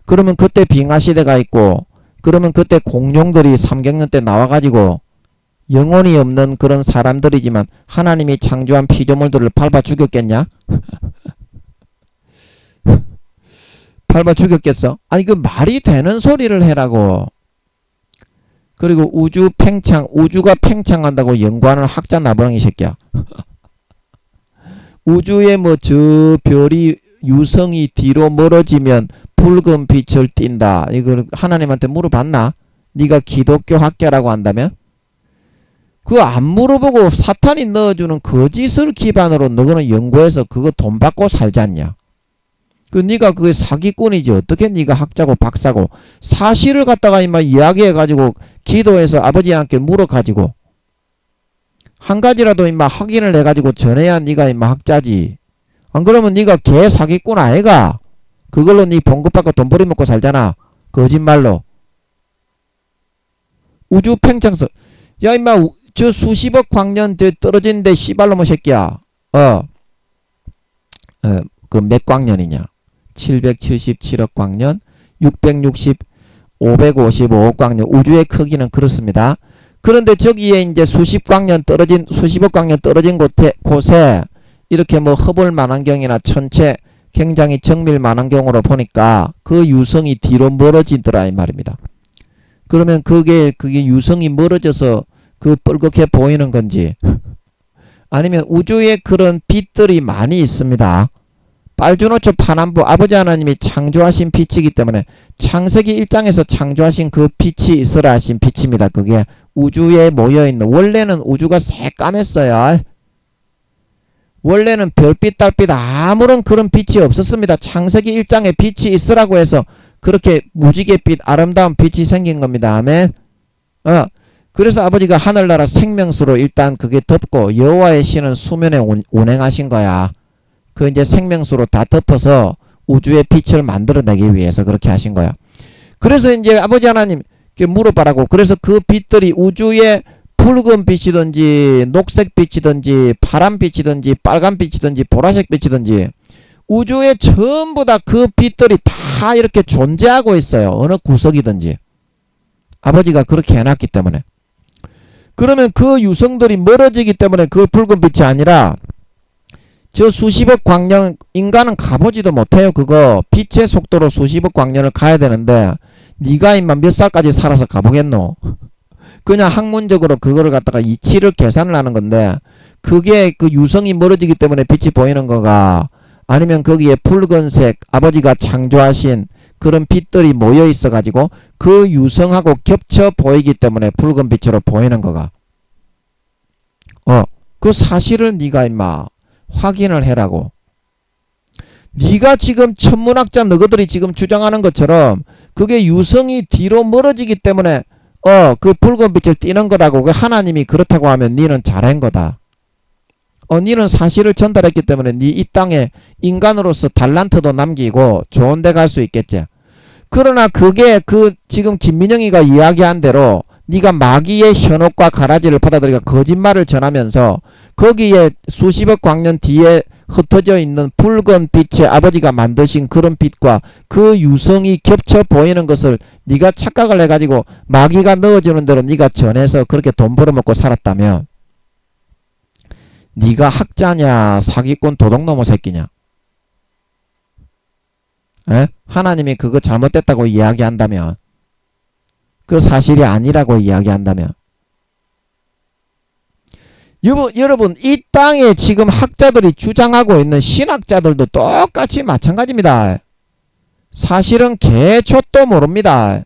그러면 그때 빙하시대가 있고 그러면 그때 공룡들이 3경년 때 나와가지고 영혼이 없는 그런 사람들이지만 하나님이 창조한 피조물들을 밟아 죽였겠냐? 밟아 죽였겠어? 아니 그 말이 되는 소리를 해라고. 그리고 우주 팽창, 우주가 팽창한다고 연구하는 학자 나부랭이 새끼야. 우주에 뭐 저 별이 유성이 뒤로 멀어지면 붉은 빛을 띈다. 이걸 하나님한테 물어봤나? 네가 기독교 학자라고 한다면? 그거 안 물어보고 사탄이 넣어주는 거짓을 기반으로 너는 연구해서 그거 돈 받고 살잖냐? 그 네가 그게 사기꾼이지. 어떻게 네가 학자고 박사고 사실을 갖다가 이마 이야기해가지고 기도해서 아버지한테 물어가지고 한 가지라도 임마 확인을 해가지고 전해야 네가 임마 학자지. 안 그러면 네가 개 사기꾼 아이가? 그걸로 네 봉급받고 돈 벌이먹고 살잖아. 거짓말로. 우주 팽창설. 야 임마 저 수십억 광년 떨어진데 씨발놈의 새끼야. 그 몇 광년이냐? 777억 광년, 555억 광년. 우주의 크기는 그렇습니다. 그런데 저기에 이제 수십억 광년 떨어진 곳에 이렇게 뭐 허벌 만환경이나 천체 굉장히 정밀 만환경으로 보니까 그 유성이 뒤로 멀어지더라 이 말입니다. 그러면 그게 유성이 멀어져서 그 뻘겋게 보이는 건지 아니면 우주에 그런 빛들이 많이 있습니다. 빨주노초 파남부 아버지 하나님이 창조하신 빛이기 때문에 창세기 1장에서 창조하신 그 빛이 있으라 하신 빛입니다. 그게 우주에 모여있는, 원래는 우주가 새까맸어요. 원래는 별빛 달빛 아무런 그런 빛이 없었습니다. 창세기 1장에 빛이 있으라고 해서 그렇게 무지갯빛 아름다운 빛이 생긴 겁니다. 아멘. 그래서 아버지가 하늘나라 생명수로 일단 그게 덮고 여호와의 신은 수면에 운행하신 거야. 그 이제 생명수로 다 덮어서 우주의 빛을 만들어내기 위해서 그렇게 하신 거야. 그래서 이제 아버지 하나님 물어봐라고. 그래서 그 빛들이 우주의 붉은 빛이든지 녹색 빛이든지 파란 빛이든지 빨간 빛이든지 보라색 빛이든지 우주에 전부 다 그 빛들이 다 이렇게 존재하고 있어요. 어느 구석이든지. 아버지가 그렇게 해놨기 때문에. 그러면 그 유성들이 멀어지기 때문에 그 붉은 빛이 아니라 저 수십억 광년, 인간은 가보지도 못해요. 그거 빛의 속도로 수십억 광년을 가야 되는데 네가 임마 몇 살까지 살아서 가보겠노? 그냥 학문적으로 그거를 갖다가 이치를 계산을 하는 건데 그게 그 유성이 멀어지기 때문에 빛이 보이는 거가 아니면 거기에 붉은색 아버지가 창조하신 그런 빛들이 모여 있어 가지고 그 유성하고 겹쳐 보이기 때문에 붉은 빛으로 보이는 거가 그 사실을 네가 임마 확인을 해라고. 네가 지금 천문학자 너희들이 지금 주장하는 것처럼 그게 유성이 뒤로 멀어지기 때문에 그 붉은 빛을 띠는 거라고 그 하나님이 그렇다고 하면 니는 잘한 거다. 니는 사실을 전달했기 때문에 니 이 땅에 인간으로서 달란트도 남기고 좋은 데 갈 수 있겠지. 그러나 그게 지금 김민영이가 이야기한 대로 네가 마귀의 현혹과 가라지를 받아들이가 거짓말을 전하면서 거기에 수십억 광년 뒤에 흩어져 있는 붉은 빛의 아버지가 만드신 그런 빛과 그 유성이 겹쳐 보이는 것을 네가 착각을 해가지고 마귀가 넣어주는 대로 네가 전해서 그렇게 돈 벌어먹고 살았다면 네가 학자냐 사기꾼 도둑놈의 새끼냐? 에? 하나님이 그거 잘못됐다고 이야기한다면 그 사실이 아니라고 이야기한다면 여러분 이 땅에 지금 학자들이 주장하고 있는 신학자들도 똑같이 마찬가지입니다. 사실은 개초도 모릅니다.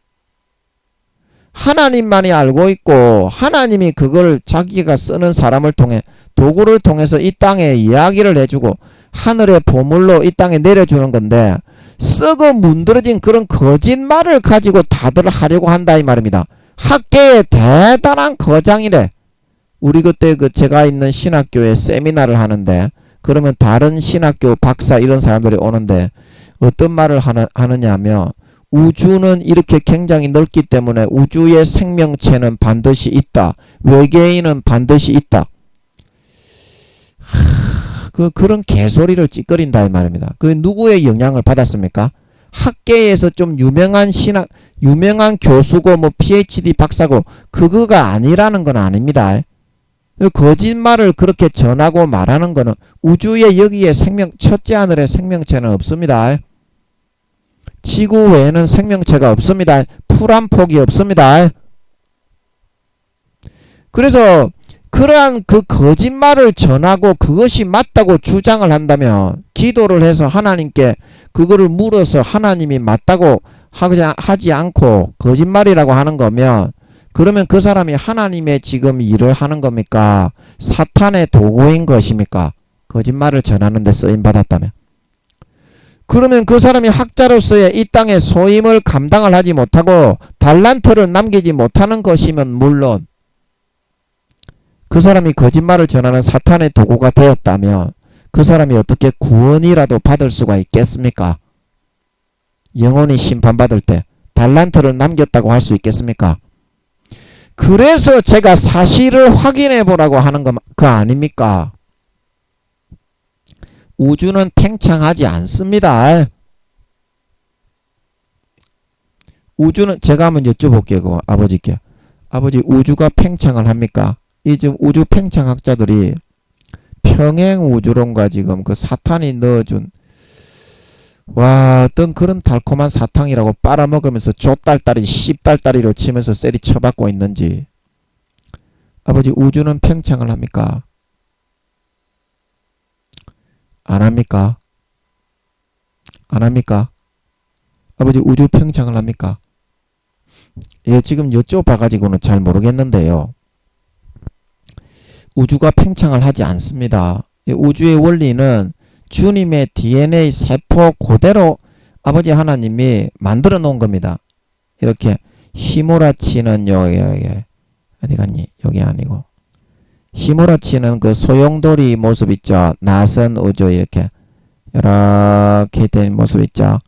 하나님만이 알고 있고 하나님이 그걸 자기가 쓰는 사람을 통해 도구를 통해서 이 땅에 이야기를 해주고 하늘의 보물로 이 땅에 내려주는 건데 썩어 문드러진 그런 거짓말을 가지고 다들 하려고 한다 이 말입니다. 학계의 대단한 거장이래. 우리 그때 제가 있는 신학교에 세미나를 하는데 그러면 다른 신학교 박사 이런 사람들이 오는데 어떤 말을 하느냐면 우주는 이렇게 굉장히 넓기 때문에 우주의 생명체는 반드시 있다. 외계인은 반드시 있다. 그런 개소리를 찌꺼린다 이 말입니다. 그 누구의 영향을 받았습니까? 학계에서 좀 유명한 유명한 교수고 뭐 PhD 박사고 그거가 아니라는 건 아닙니다. 거짓말을 그렇게 전하고 말하는 거는 우주에 여기에 첫째 하늘에 생명체는 없습니다. 지구 외에는 생명체가 없습니다. 풀 한 폭이 없습니다. 그래서 그러한 그 거짓말을 전하고 그것이 맞다고 주장을 한다면 기도를 해서 하나님께 그거를 물어서 하나님이 맞다고 하지 않고 거짓말이라고 하는 거면 그러면 그 사람이 하나님의 지금 일을 하는 겁니까? 사탄의 도구인 것입니까? 거짓말을 전하는 데 쓰임받았다면. 그러면 그 사람이 학자로서의 이 땅의 소임을 감당을 하지 못하고 달란트를 남기지 못하는 것이면 물론 그 사람이 거짓말을 전하는 사탄의 도구가 되었다면 그 사람이 어떻게 구원이라도 받을 수가 있겠습니까? 영원히 심판받을 때 달란트를 남겼다고 할 수 있겠습니까? 그래서 제가 사실을 확인해 보라고 하는 거 아닙니까? 우주는 팽창하지 않습니다. 우주는 제가 한번 여쭤볼게요. 아버지께. 아버지 우주가 팽창을 합니까? 이 지금 우주 팽창학자들이 평행 우주론과 지금 그 사탄이 넣어준 어떤 그런 달콤한 사탕이라고 빨아먹으면서 족달다리 씹달다리로 치면서 셀이 쳐받고 있는지. 아버지 우주는 팽창을 합니까? 안 합니까? 안 합니까? 아버지 우주 팽창을 합니까? 예, 지금 여쭤봐가지고는 잘 모르겠는데요. 우주가 팽창을 하지 않습니다. 우주의 원리는 주님의 DNA 세포 그대로 아버지 하나님이 만들어 놓은 겁니다. 이렇게 휘몰아치는 여기 어디 갔니? 여기 아니고 휘몰아치는 그 소용돌이 모습 있죠. 나선 우주 이렇게 된 모습 있죠.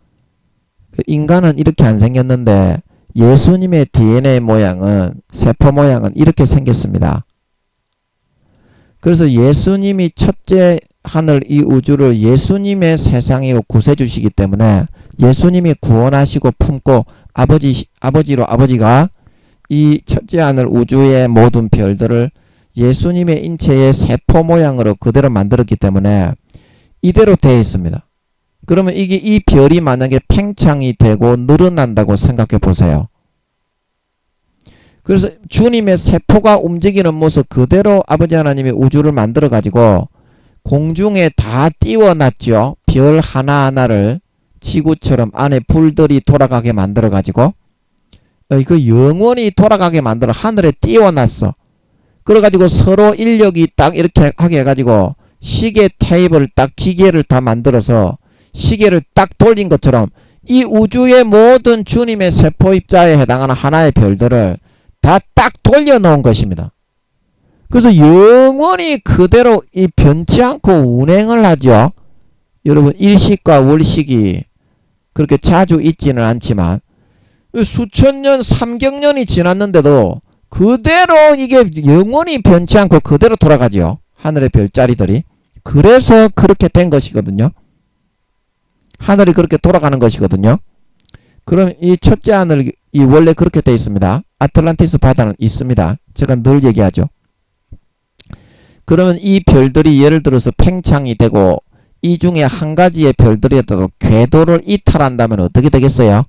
인간은 이렇게 안 생겼는데 예수님의 DNA 모양은 세포 모양은 이렇게 생겼습니다. 그래서 예수님이 첫째 하늘 이 우주를 예수님의 세상이고 구세주시기 때문에 예수님이 구원하시고 품고 아버지로 아버지가 이 첫째 하늘 우주의 모든 별들을 예수님의 인체의 세포 모양으로 그대로 만들었기 때문에 이대로 되어 있습니다. 그러면 이 별이 만약에 팽창이 되고 늘어난다고 생각해 보세요. 그래서 주님의 세포가 움직이는 모습 그대로 아버지 하나님이 우주를 만들어 가지고 공중에 다 띄워놨죠. 별 하나하나를 지구처럼 안에 불들이 돌아가게 만들어 가지고 이거 영원히 돌아가게 만들어 하늘에 띄워놨어. 그래 가지고 서로 인력이 딱 이렇게 하게 해가지고 시계 테이블 딱 기계를 다 만들어서 시계를 딱 돌린 것처럼 이 우주의 모든 주님의 세포 입자에 해당하는 하나의 별들을 다 딱 돌려놓은 것입니다. 그래서 영원히 그대로 이 변치 않고 운행을 하죠. 여러분 일식과 월식이 그렇게 자주 있지는 않지만 수천 년, 삼경년이 지났는데도 그대로 이게 영원히 변치 않고 그대로 돌아가죠. 하늘의 별자리들이. 그래서 그렇게 된 것이거든요. 하늘이 그렇게 돌아가는 것이거든요. 그럼 이 첫째 하늘이 원래 그렇게 되어 있습니다. 아틀란티스 바다는 있습니다. 제가 늘 얘기하죠. 그러면 이 별들이 예를 들어서 팽창이 되고 이 중에 한 가지의 별들이라도 궤도를 이탈한다면 어떻게 되겠어요?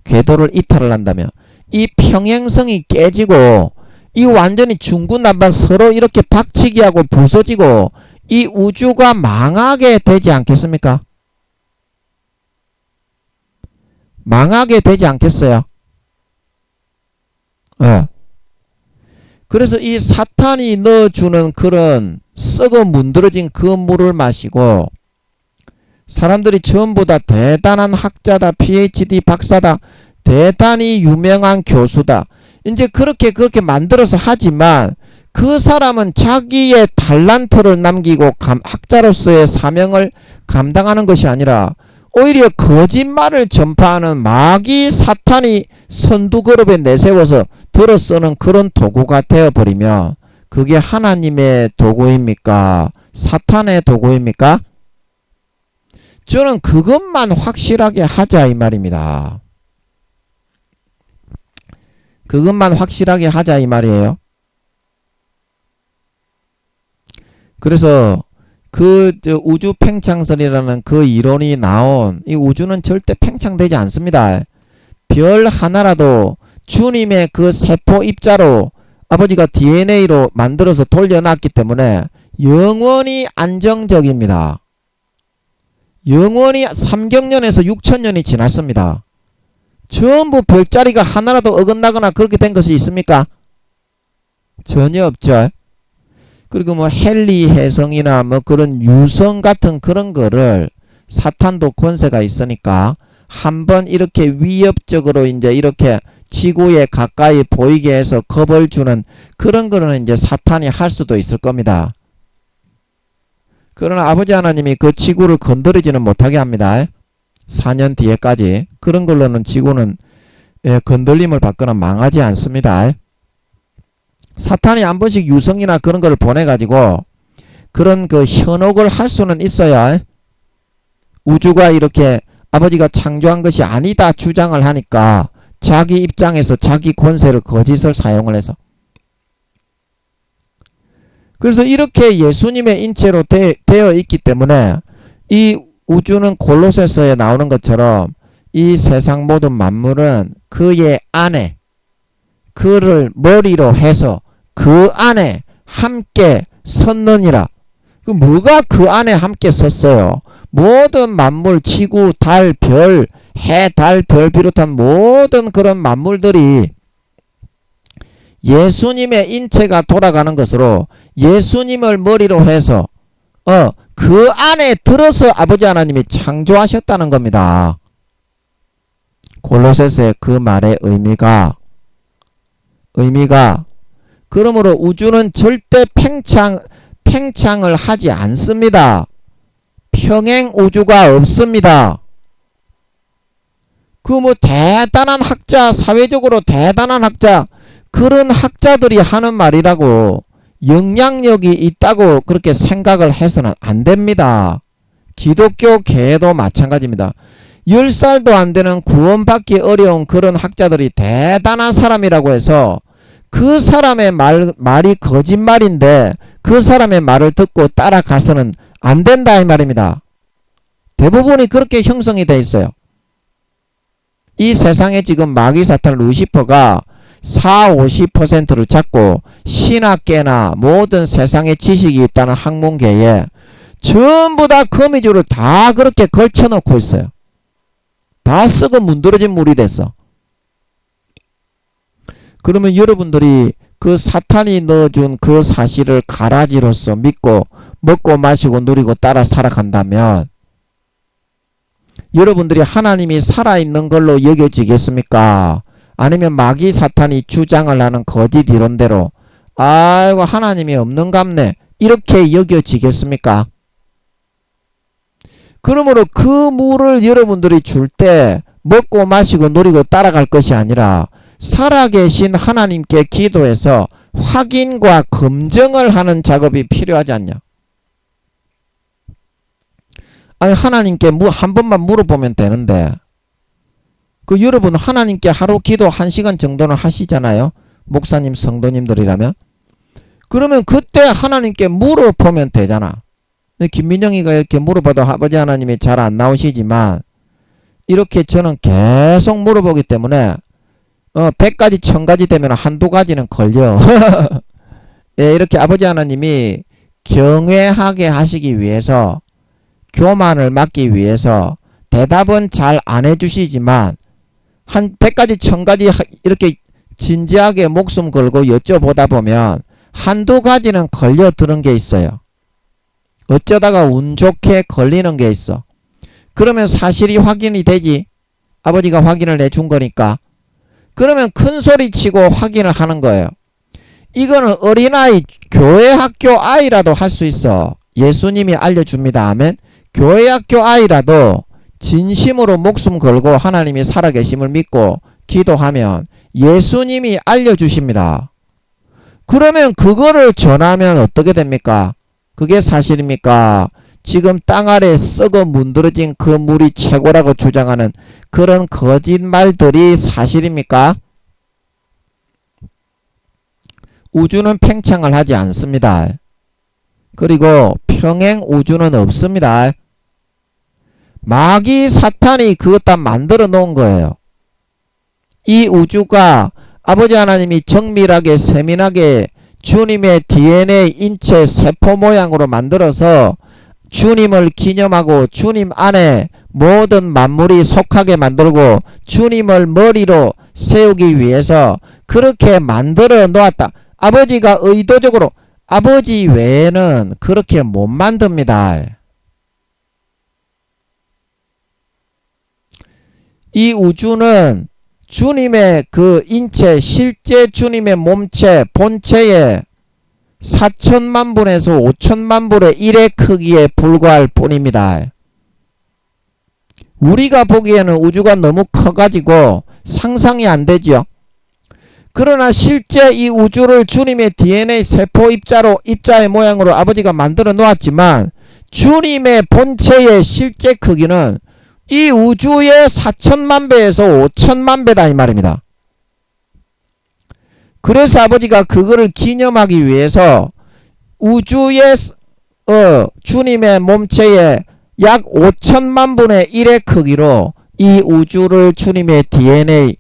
궤도를 이탈을 한다면 이 평행성이 깨지고 이 완전히 중구난방 서로 이렇게 박치기하고 부서지고 이 우주가 망하게 되지 않겠습니까? 망하게 되지 않겠어요? 그래서 이 사탄이 넣어주는 그런 썩어 문드러진 그 물을 마시고 사람들이 전부 다 대단한 학자다, PhD 박사다, 대단히 유명한 교수다. 이제 그렇게 만들어서 하지만 그 사람은 자기의 달란트를 남기고 학자로서의 사명을 감당하는 것이 아니라 오히려 거짓말을 전파하는 마귀 사탄이 선두그룹에 내세워서 들어 쓰는 그런 도구가 되어버리면 그게 하나님의 도구입니까? 사탄의 도구입니까? 저는 그것만 확실하게 하자 이 말입니다. 그것만 확실하게 하자 이 말이에요. 그래서 그 우주 팽창설이라는 그 이론이 나온 이 우주는 절대 팽창되지 않습니다. 별 하나라도 주님의 그 세포 입자로 아버지가 DNA로 만들어서 돌려놨기 때문에 영원히 안정적입니다. 영원히 3경년에서 6천년이 지났습니다. 전부 별자리가 하나라도 어긋나거나 그렇게 된 것이 있습니까? 전혀 없죠. 그리고 뭐 헨리 혜성이나 뭐 그런 유성 같은 그런 거를 사탄도 권세가 있으니까 한번 이렇게 위협적으로 이제 이렇게 지구에 가까이 보이게 해서 겁을 주는 그런 거는 이제 사탄이 할 수도 있을 겁니다. 그러나 아버지 하나님이 그 지구를 건드리지는 못하게 합니다. 4년 뒤에까지. 그런 걸로는 지구는 건들림을 받거나 망하지 않습니다. 사탄이 한 번씩 유성이나 그런 걸 보내가지고 그런 그 현혹을 할 수는 있어요. 우주가 이렇게 아버지가 창조한 것이 아니다 주장을 하니까 자기 입장에서 자기 권세를 거짓을 사용을 해서 그래서 이렇게 예수님의 인체로 되어 있기 때문에 이 우주는 골로새서에 나오는 것처럼 이 세상 모든 만물은 그의 안에 그를 머리로 해서 그 안에 함께 섰느니라. 그 뭐가 그 안에 함께 섰어요? 모든 만물, 지구, 달, 별, 해, 달, 별 비롯한 모든 그런 만물들이 예수님의 인체가 돌아가는 것으로 예수님을 머리로 해서 그 안에 들어서 아버지 하나님이 창조하셨다는 겁니다. 골로새서의 그 말의 의미가 그러므로 우주는 절대 팽창을 하지 않습니다. 평행 우주가 없습니다. 그 뭐 대단한 학자, 사회적으로 대단한 학자, 그런 학자들이 하는 말이라고 영향력이 있다고 그렇게 생각을 해서는 안 됩니다. 기독교 계도 마찬가지입니다. 10살도 안 되는 구원받기 어려운 그런 학자들이 대단한 사람이라고 해서 그 사람의 말이 거짓말인데 그 사람의 말을 듣고 따라가서는 안 된다 이 말입니다. 대부분이 그렇게 형성이 돼 있어요. 이 세상에 지금 마귀 사탄 루시퍼가 40~50%를 잡고 신학계나 모든 세상의 지식이 있다는 학문계에 전부 다 거미줄을 다 그렇게 걸쳐놓고 있어요. 다 썩어 문드러진 물이 됐어. 그러면 여러분들이 그 사탄이 넣어준 그 사실을 가라지로서 믿고 먹고 마시고 누리고 따라 살아간다면 여러분들이 하나님이 살아있는 걸로 여겨지겠습니까? 아니면 마귀 사탄이 주장을 하는 거짓 이론대로 아이고 하나님이 없는갑네 이렇게 여겨지겠습니까? 그러므로 그 물을 여러분들이 줄 때 먹고 마시고 누리고 따라갈 것이 아니라 살아계신 하나님께 기도해서 확인과 검증을 하는 작업이 필요하지 않냐? 아니 하나님께 한 번만 물어보면 되는데 그 여러분 하나님께 하루 기도 1시간 정도는 하시잖아요. 목사님 성도님들이라면. 그러면 그때 하나님께 물어보면 되잖아. 김민영이가 이렇게 물어봐도 아버지 하나님이 잘 안 나오시지만 이렇게 저는 계속 물어보기 때문에 100가지 1000가지 되면 한두 가지는 걸려. 예, 이렇게 아버지 하나님이 경외하게 하시기 위해서 교만을 막기 위해서 대답은 잘 안 해주시지만 한 100가지 1000가지 이렇게 진지하게 목숨 걸고 여쭤보다 보면 한두 가지는 걸려드는 게 있어요. 어쩌다가 운 좋게 걸리는 게 있어. 그러면 사실이 확인이 되지. 아버지가 확인을 해준 거니까. 그러면 큰 소리 치고 확인을 하는 거예요. 이거는 어린아이 교회 학교 아이라도 할 수 있어. 예수님이 알려줍니다. 아멘. 교회 학교 아이라도 진심으로 목숨 걸고 하나님이 살아계심을 믿고 기도하면 예수님이 알려주십니다. 그러면 그거를 전하면 어떻게 됩니까? 그게 사실입니까? 지금 땅 아래 썩어 문드러진 그 물이 최고라고 주장하는 그런 거짓말들이 사실입니까? 우주는 팽창을 하지 않습니다. 그리고 평행 우주는 없습니다. 마귀 사탄이 그것 다 만들어 놓은 거예요. 이 우주가 아버지 하나님이 정밀하게 세밀하게 주님의 DNA 인체 세포 모양으로 만들어서 주님을 기념하고 주님 안에 모든 만물이 속하게 만들고 주님을 머리로 세우기 위해서 그렇게 만들어 놓았다. 아버지가 의도적으로 아버지 외에는 그렇게 못 만듭니다. 이 우주는 주님의 그 인체, 실제 주님의 몸체, 본체의 4천만 분에서 5천만 분의 1의 크기에 불과할 뿐입니다. 우리가 보기에는 우주가 너무 커가지고 상상이 안 되죠. 그러나 실제 이 우주를 주님의 DNA 세포 입자의 모양으로 아버지가 만들어 놓았지만 주님의 본체의 실제 크기는 이 우주의 4천만 배에서 5천만 배다 이 말입니다. 그래서 아버지가 그거를 기념하기 위해서 우주의 주님의 몸체의 약 5천만 분의 1의 크기로 이 우주를 주님의 DNA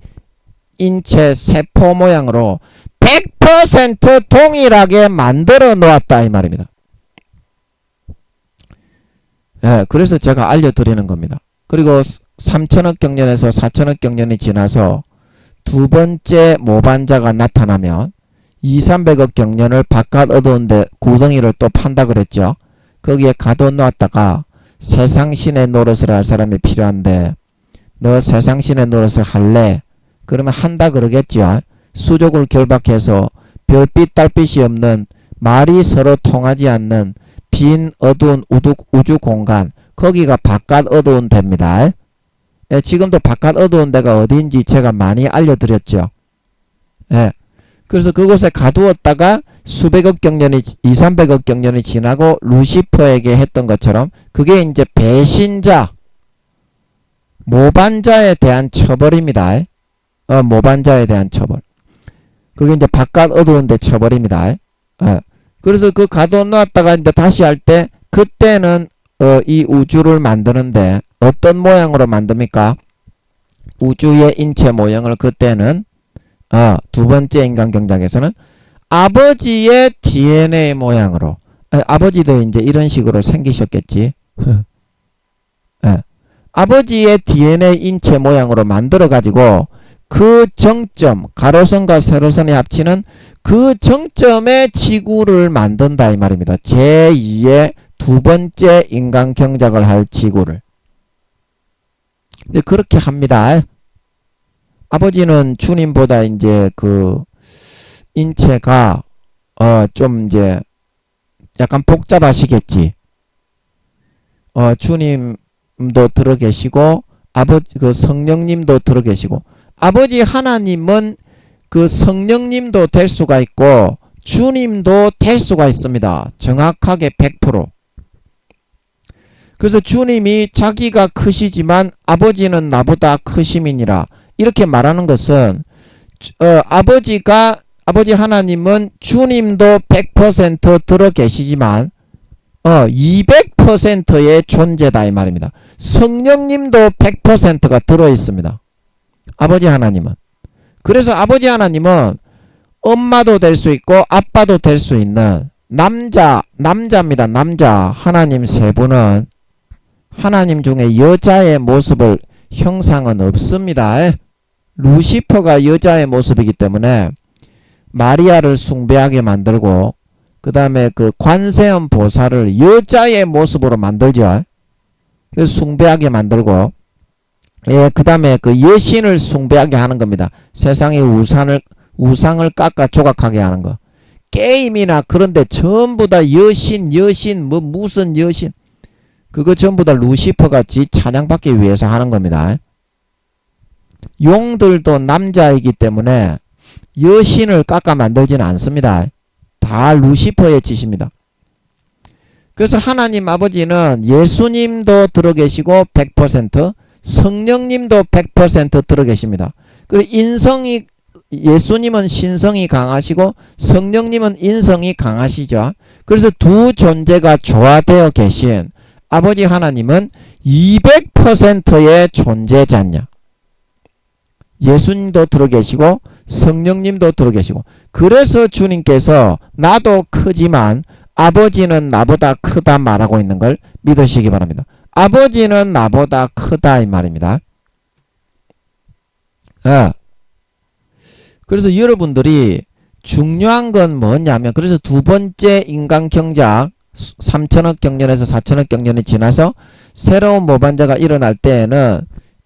인체 세포 모양으로 100% 동일하게 만들어 놓았다 이 말입니다. 예, 그래서 제가 알려드리는 겁니다. 그리고 3천억 경년에서 4천억 경년이 지나서 두 번째 모반자가 나타나면 200~300억 경년을 바깥 어두운데 구덩이를 또 판다 그랬죠. 거기에 가둬놓았다가 세상신의 노릇을 할 사람이 필요한데 너 세상신의 노릇을 할래? 그러면 한다 그러겠죠. 수족을 결박해서 별빛 달빛이 없는 말이 서로 통하지 않는 빈 어두운 우주 공간, 거기가 바깥 어두운 데입니다. 예, 지금도 바깥 어두운 데가 어디인지 제가 많이 알려드렸죠. 예, 그래서 그곳에 가두었다가 수백억 경년이 200~300억 경년이 지나고 루시퍼에게 했던 것처럼 그게 이제 배신자, 모반자에 대한 처벌입니다. 모반자에 대한 처벌. 그게 이제 바깥 어두운 데 처벌입니다. 그래서 그 가둬놓았다가 이제 다시 할 때 그때는 이 우주를 만드는데 어떤 모양으로 만듭니까? 우주의 인체 모형을 그때는 두 번째 인간경작에서는 아버지의 DNA 모양으로 아버지도 이제 이런 식으로 생기셨겠지. 예. 아버지의 DNA 인체 모양으로 만들어 가지고 그 정점 가로선과 세로선이 합치는 그 정점에 지구를 만든다 이 말입니다. 제2의 두 번째 인간경작을 할 지구를. 근데 그렇게 합니다. 아버지는 주님보다 이제 그 인체가 좀 이제 약간 복잡하시겠지. 주님도 들어 계시고 아버지 그 성령님도 들어 계시고 아버지 하나님은 그 성령님도 될 수가 있고 주님도 될 수가 있습니다. 정확하게 100%. 그래서 주님이 자기가 크시지만 아버지는 나보다 크심이니라 이렇게 말하는 것은 아버지 하나님은 주님도 100% 들어 계시지만 200%의 존재다 이 말입니다. 성령님도 100%가 들어 있습니다. 아버지 하나님은. 그래서 아버지 하나님은 엄마도 될 수 있고 아빠도 될 수 있는 남자입니다. 남자. 하나님 세 분은 하나님 중에 여자의 모습을 형상은 없습니다. 루시퍼가 여자의 모습이기 때문에 마리아를 숭배하게 만들고 그 다음에 그 관세음 보살을 여자의 모습으로 만들죠. 그래서 숭배하게 만들고 그 다음에 그 여신을 숭배하게 하는 겁니다. 세상의 우상을 깎아 조각하게 하는 거. 게임이나 그런데 전부 다 여신 무슨 여신 그거 전부 다 루시퍼가 지 찬양받기 위해서 하는 겁니다. 용들도 남자이기 때문에 여신을 깎아 만들지는 않습니다. 다 루시퍼의 짓입니다. 그래서 하나님 아버지는 예수님도 들어 계시고 100% 성령님도 100% 들어 계십니다. 그리고 예수님은 신성이 강하시고 성령님은 인성이 강하시죠. 그래서 두 존재가 조화되어 계신 아버지 하나님은 200%의 존재자냐. 예수님도 들어 계시고 성령님도 들어 계시고 그래서 주님께서 나도 크지만 아버지는 나보다 크다 말하고 있는 걸 믿으시기 바랍니다. 아버지는 나보다 크다 이 말입니다. 그래서 여러분들이 중요한 건 뭐냐면 그래서 두 번째 인간경작 3천억 경년에서 4천억 경년이 지나서 새로운 모반자가 일어날 때에는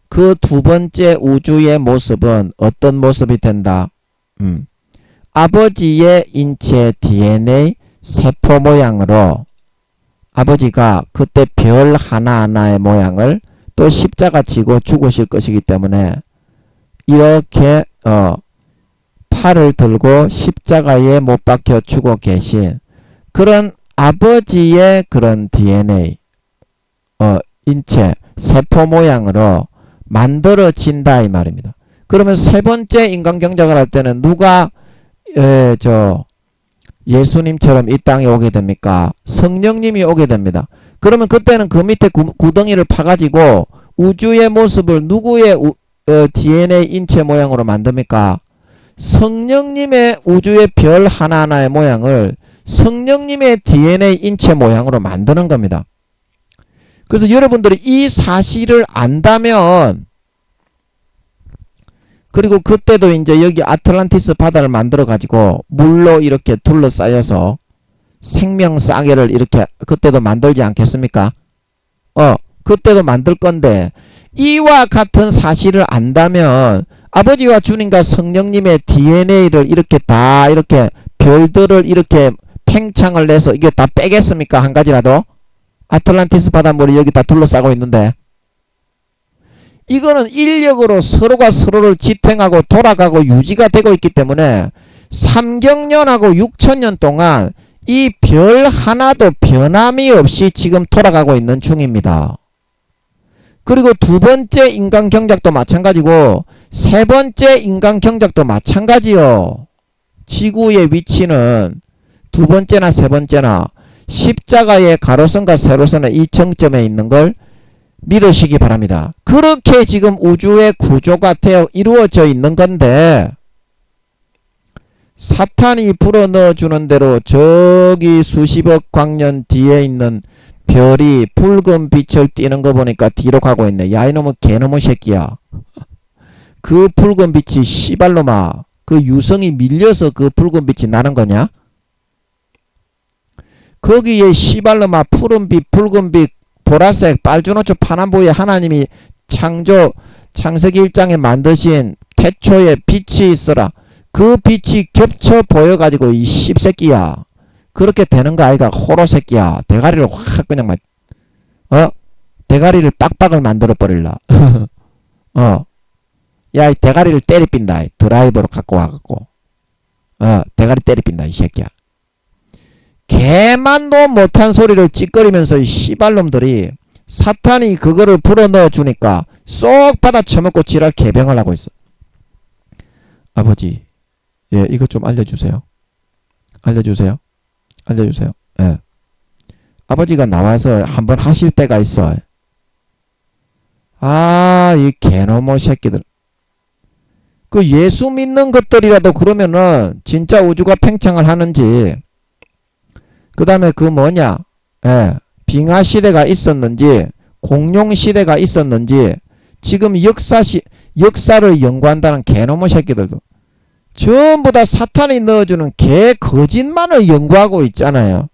그 두 번째 우주의 모습은 어떤 모습이 된다? 아버지의 인체 DNA 세포 모양으로 아버지가 그때 별 하나하나의 모양을 또 십자가 지고 죽으실 것이기 때문에 이렇게 팔을 들고 십자가에 못 박혀 죽어 계신 그런 아버지의 그런 DNA 인체 세포 모양으로 만들어진다 이 말입니다. 그러면 세 번째 인간경작을 할 때는 누가 예수님처럼 이 땅에 오게 됩니까? 성령님이 오게 됩니다. 그러면 그때는 그 밑에 구덩이를 파가지고 우주의 모습을 누구의 DNA 인체 모양으로 만듭니까? 성령님의 우주의 별 하나하나의 모양을 성령님의 DNA 인체 모양으로 만드는 겁니다. 그래서 여러분들이 이 사실을 안다면 그리고 그때도 이제 여기 아틀란티스 바다를 만들어 가지고 물로 이렇게 둘러싸여서 생명 싸개를 이렇게 그때도 만들지 않겠습니까? 그때도 만들 건데 이와 같은 사실을 안다면 아버지와 주님과 성령님의 DNA를 이렇게 다 이렇게 별들을 이렇게 팽창을 내서 이게 다 빼겠습니까? 한 가지라도? 아틀란티스 바닷물이 여기 다 둘러싸고 있는데 이거는 인력으로 서로가 서로를 지탱하고 돌아가고 유지가 되고 있기 때문에 3경년하고 6천년 동안 이 별 하나도 변함이 없이 지금 돌아가고 있는 중입니다. 그리고 두 번째 인간경작도 마찬가지고 세 번째 인간경작도 마찬가지요. 지구의 위치는 두 번째나 세 번째나 십자가의 가로선과 세로선의 이 정점에 있는 걸 믿으시기 바랍니다. 그렇게 지금 우주의 구조가 되어 이루어져 있는 건데 사탄이 불어넣어 주는 대로 저기 수십억 광년 뒤에 있는 별이 붉은 빛을 띠는 거 보니까 뒤로 가고 있네. 야 이놈의 개놈의 새끼야. 그 붉은 빛이 씨발놈아. 그 유성이 밀려서 그 붉은 빛이 나는 거냐? 거기에 씨발놈아 푸른빛 붉은빛 보라색 빨주노초 파남보에 하나님이 창세기 1장에 만드신 태초에 빛이 있어라. 그 빛이 겹쳐 보여가지고 이 씹새끼야. 그렇게 되는 거 아이가. 호로 새끼야. 대가리를 확 그냥 대가리를 빡빡을 만들어 버릴라. 야, 이 대가리를 때리빈다. 드라이버로 갖고 와갖고. 대가리 때리빈다, 이 새끼야. 개만도 못한 소리를 찌꺼리면서 이 씨발놈들이 사탄이 그거를 불어넣어 주니까 쏙 받아 처먹고 지랄 개병을 하고 있어. 아버지, 예, 이것 좀 알려주세요. 알려주세요. 예. 아버지가 나와서 한번 하실 때가 있어. 아, 이 개놈의 새끼들. 그 예수 믿는 것들이라도 그러면은 진짜 우주가 팽창을 하는지, 그 다음에 그 뭐냐, 예, 빙하 시대가 있었는지, 공룡 시대가 있었는지, 지금 역사를 연구한다는 개놈의 새끼들도 전부 다 사탄이 넣어주는 개 거짓말을 연구하고 있잖아요.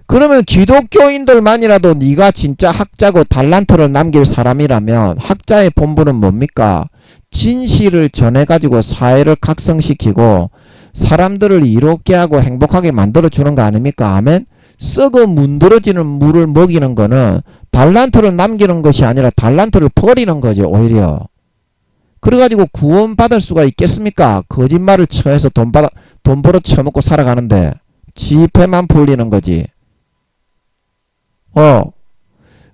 그러면 기독교인들만이라도 네가 진짜 학자고 달란트를 남길 사람이라면 학자의 본분은 뭡니까? 진실을 전해가지고 사회를 각성시키고 사람들을 이롭게 하고 행복하게 만들어주는 거 아닙니까? 아멘? 썩어 문드러지는 물을 먹이는 거는 달란트를 남기는 것이 아니라 달란트를 버리는 거죠. 오히려. 그래가지고 구원받을 수가 있겠습니까? 거짓말을 쳐해서 돈 벌어 처먹고 살아가는데 지폐만 풀리는 거지.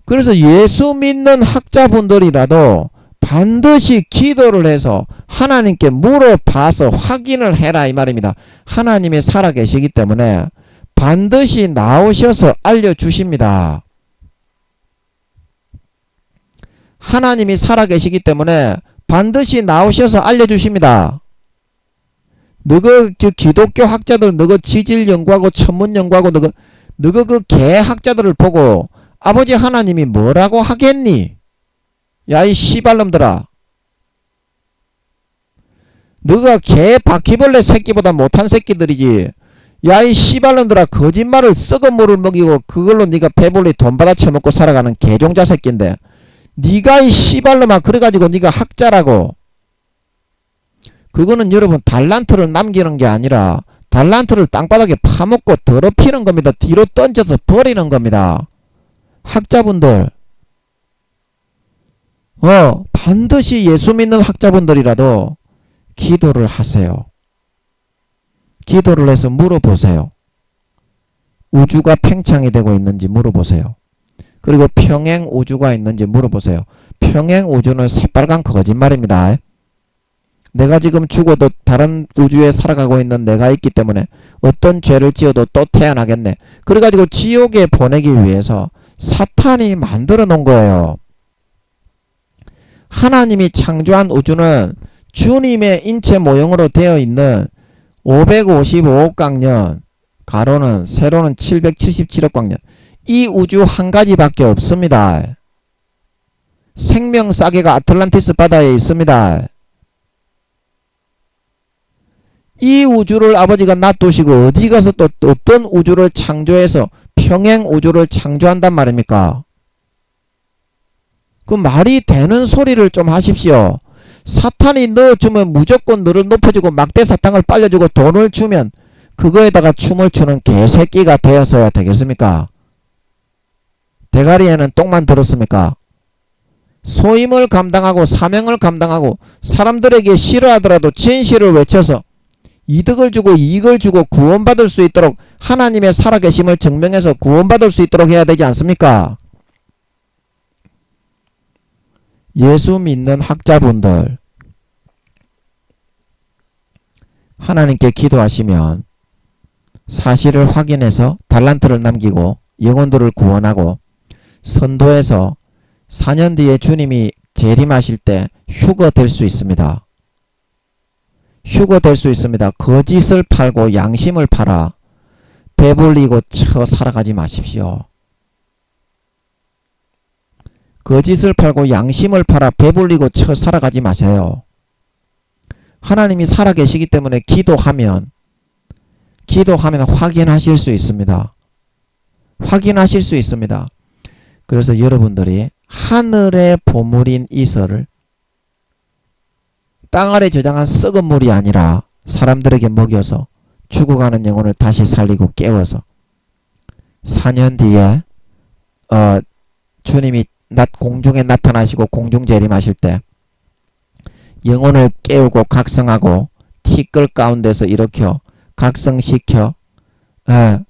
그래서 예수 믿는 학자분들이라도 반드시 기도를 해서 하나님께 물어봐서 확인을 해라 이 말입니다. 하나님이 살아계시기 때문에 반드시 나오셔서 알려주십니다. 하나님이 살아계시기 때문에 반드시 나오셔서 알려주십니다. 너그 기독교 학자들 너그 지질 연구하고 천문 연구하고 너그 그 개 학자들을 보고 아버지 하나님이 뭐라고 하겠니? 야 이 씨발놈들아. 너가 개 바퀴벌레 새끼보다 못한 새끼들이지. 야 이 씨발놈들아. 거짓말을 썩은 물을 먹이고 그걸로 네가 배불리 돈 받아 처먹고 살아가는 개종자 새끼인데 네가 이 씨발놈아 그래가지고 네가 학자라고. 그거는 여러분 달란트를 남기는 게 아니라 달란트를 땅바닥에 파먹고 더럽히는 겁니다. 뒤로 던져서 버리는 겁니다. 학자분들 반드시 예수 믿는 학자분들이라도 기도를 하세요. 기도를 해서 물어보세요. 우주가 팽창이 되고 있는지 물어보세요. 그리고 평행 우주가 있는지 물어보세요. 평행 우주는 새빨간 거짓말입니다. 내가 지금 죽어도 다른 우주에 살아가고 있는 내가 있기 때문에 어떤 죄를 지어도 또 태어나겠네. 그래가지고 지옥에 보내기 위해서 사탄이 만들어 놓은 거예요. 하나님이 창조한 우주는 주님의 인체 모형으로 되어 있는 555억 광년, 가로는 세로는 777억 광년. 이 우주 한 가지밖에 없습니다. 생명 싸개가 아틀란티스 바다에 있습니다. 이 우주를 아버지가 놔두시고 어디 가서 또 어떤 우주를 창조해서 평행 우주를 창조한단 말입니까? 그 말이 되는 소리를 좀 하십시오. 사탄이 넣어주면 무조건 너를 높여주고 막대 사탕을 빨려주고 돈을 주면 그거에다가 춤을 추는 개새끼가 되어서야 되겠습니까? 대가리에는 똥만 들었습니까? 소임을 감당하고 사명을 감당하고 사람들에게 싫어하더라도 진실을 외쳐서 이득을 주고 이익을 주고 구원받을 수 있도록 하나님의 살아계심을 증명해서 구원받을 수 있도록 해야 되지 않습니까? 예수 믿는 학자분들 하나님께 기도하시면 사실을 확인해서 달란트를 남기고 영혼들을 구원하고 선도에서 4년 뒤에 주님이 재림하실 때 휴거 될 수 있습니다. 휴거 될 수 있습니다. 거짓을 팔고 양심을 팔아 배불리고 쳐 살아가지 마십시오. 거짓을 팔고 양심을 팔아 배불리고 쳐 살아가지 마세요. 하나님이 살아계시기 때문에 기도하면 확인하실 수 있습니다. 확인하실 수 있습니다. 그래서 여러분들이 하늘의 보물인 이설을 땅 아래 저장한 썩은 물이 아니라 사람들에게 먹여서 죽어가는 영혼을 다시 살리고 깨워서 4년 뒤에 주님이 공중에 나타나시고 공중 재림하실 때 영혼을 깨우고 각성하고 티끌 가운데서 일으켜 각성시켜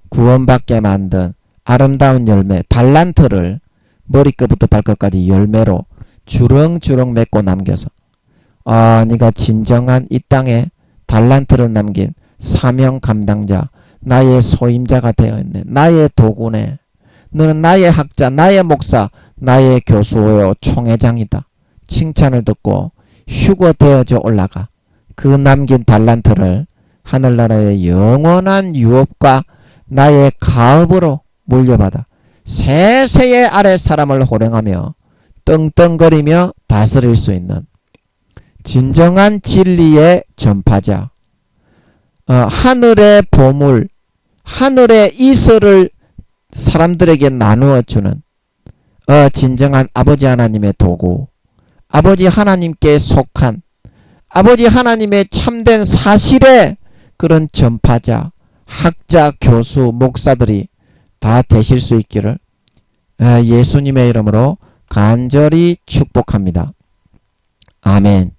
구원받게 만든 아름다운 열매 달란트를 머리끝부터 발끝까지 열매로 주렁주렁 맺고 남겨서 네가 진정한 이 땅에 달란트를 남긴 사명 감당자 나의 소임자가 되어있네. 나의 도구네. 너는 나의 학자 나의 목사 나의 교수요 총회장이다. 칭찬을 듣고 휴거되어져 올라가 그 남긴 달란트를 하늘나라의 영원한 유업과 나의 가업으로 물려받아 세세의 아래 사람을 호령하며 떵떵거리며 다스릴 수 있는 진정한 진리의 전파자, 하늘의 보물, 하늘의 이슬을 사람들에게 나누어 주는 진정한 아버지 하나님의 도구, 아버지 하나님께 속한 아버지 하나님의 참된 사실의 그런 전파자, 학자, 교수, 목사들이 다 되실 수 있기를 예수님의 이름으로 간절히 축복합니다. 아멘.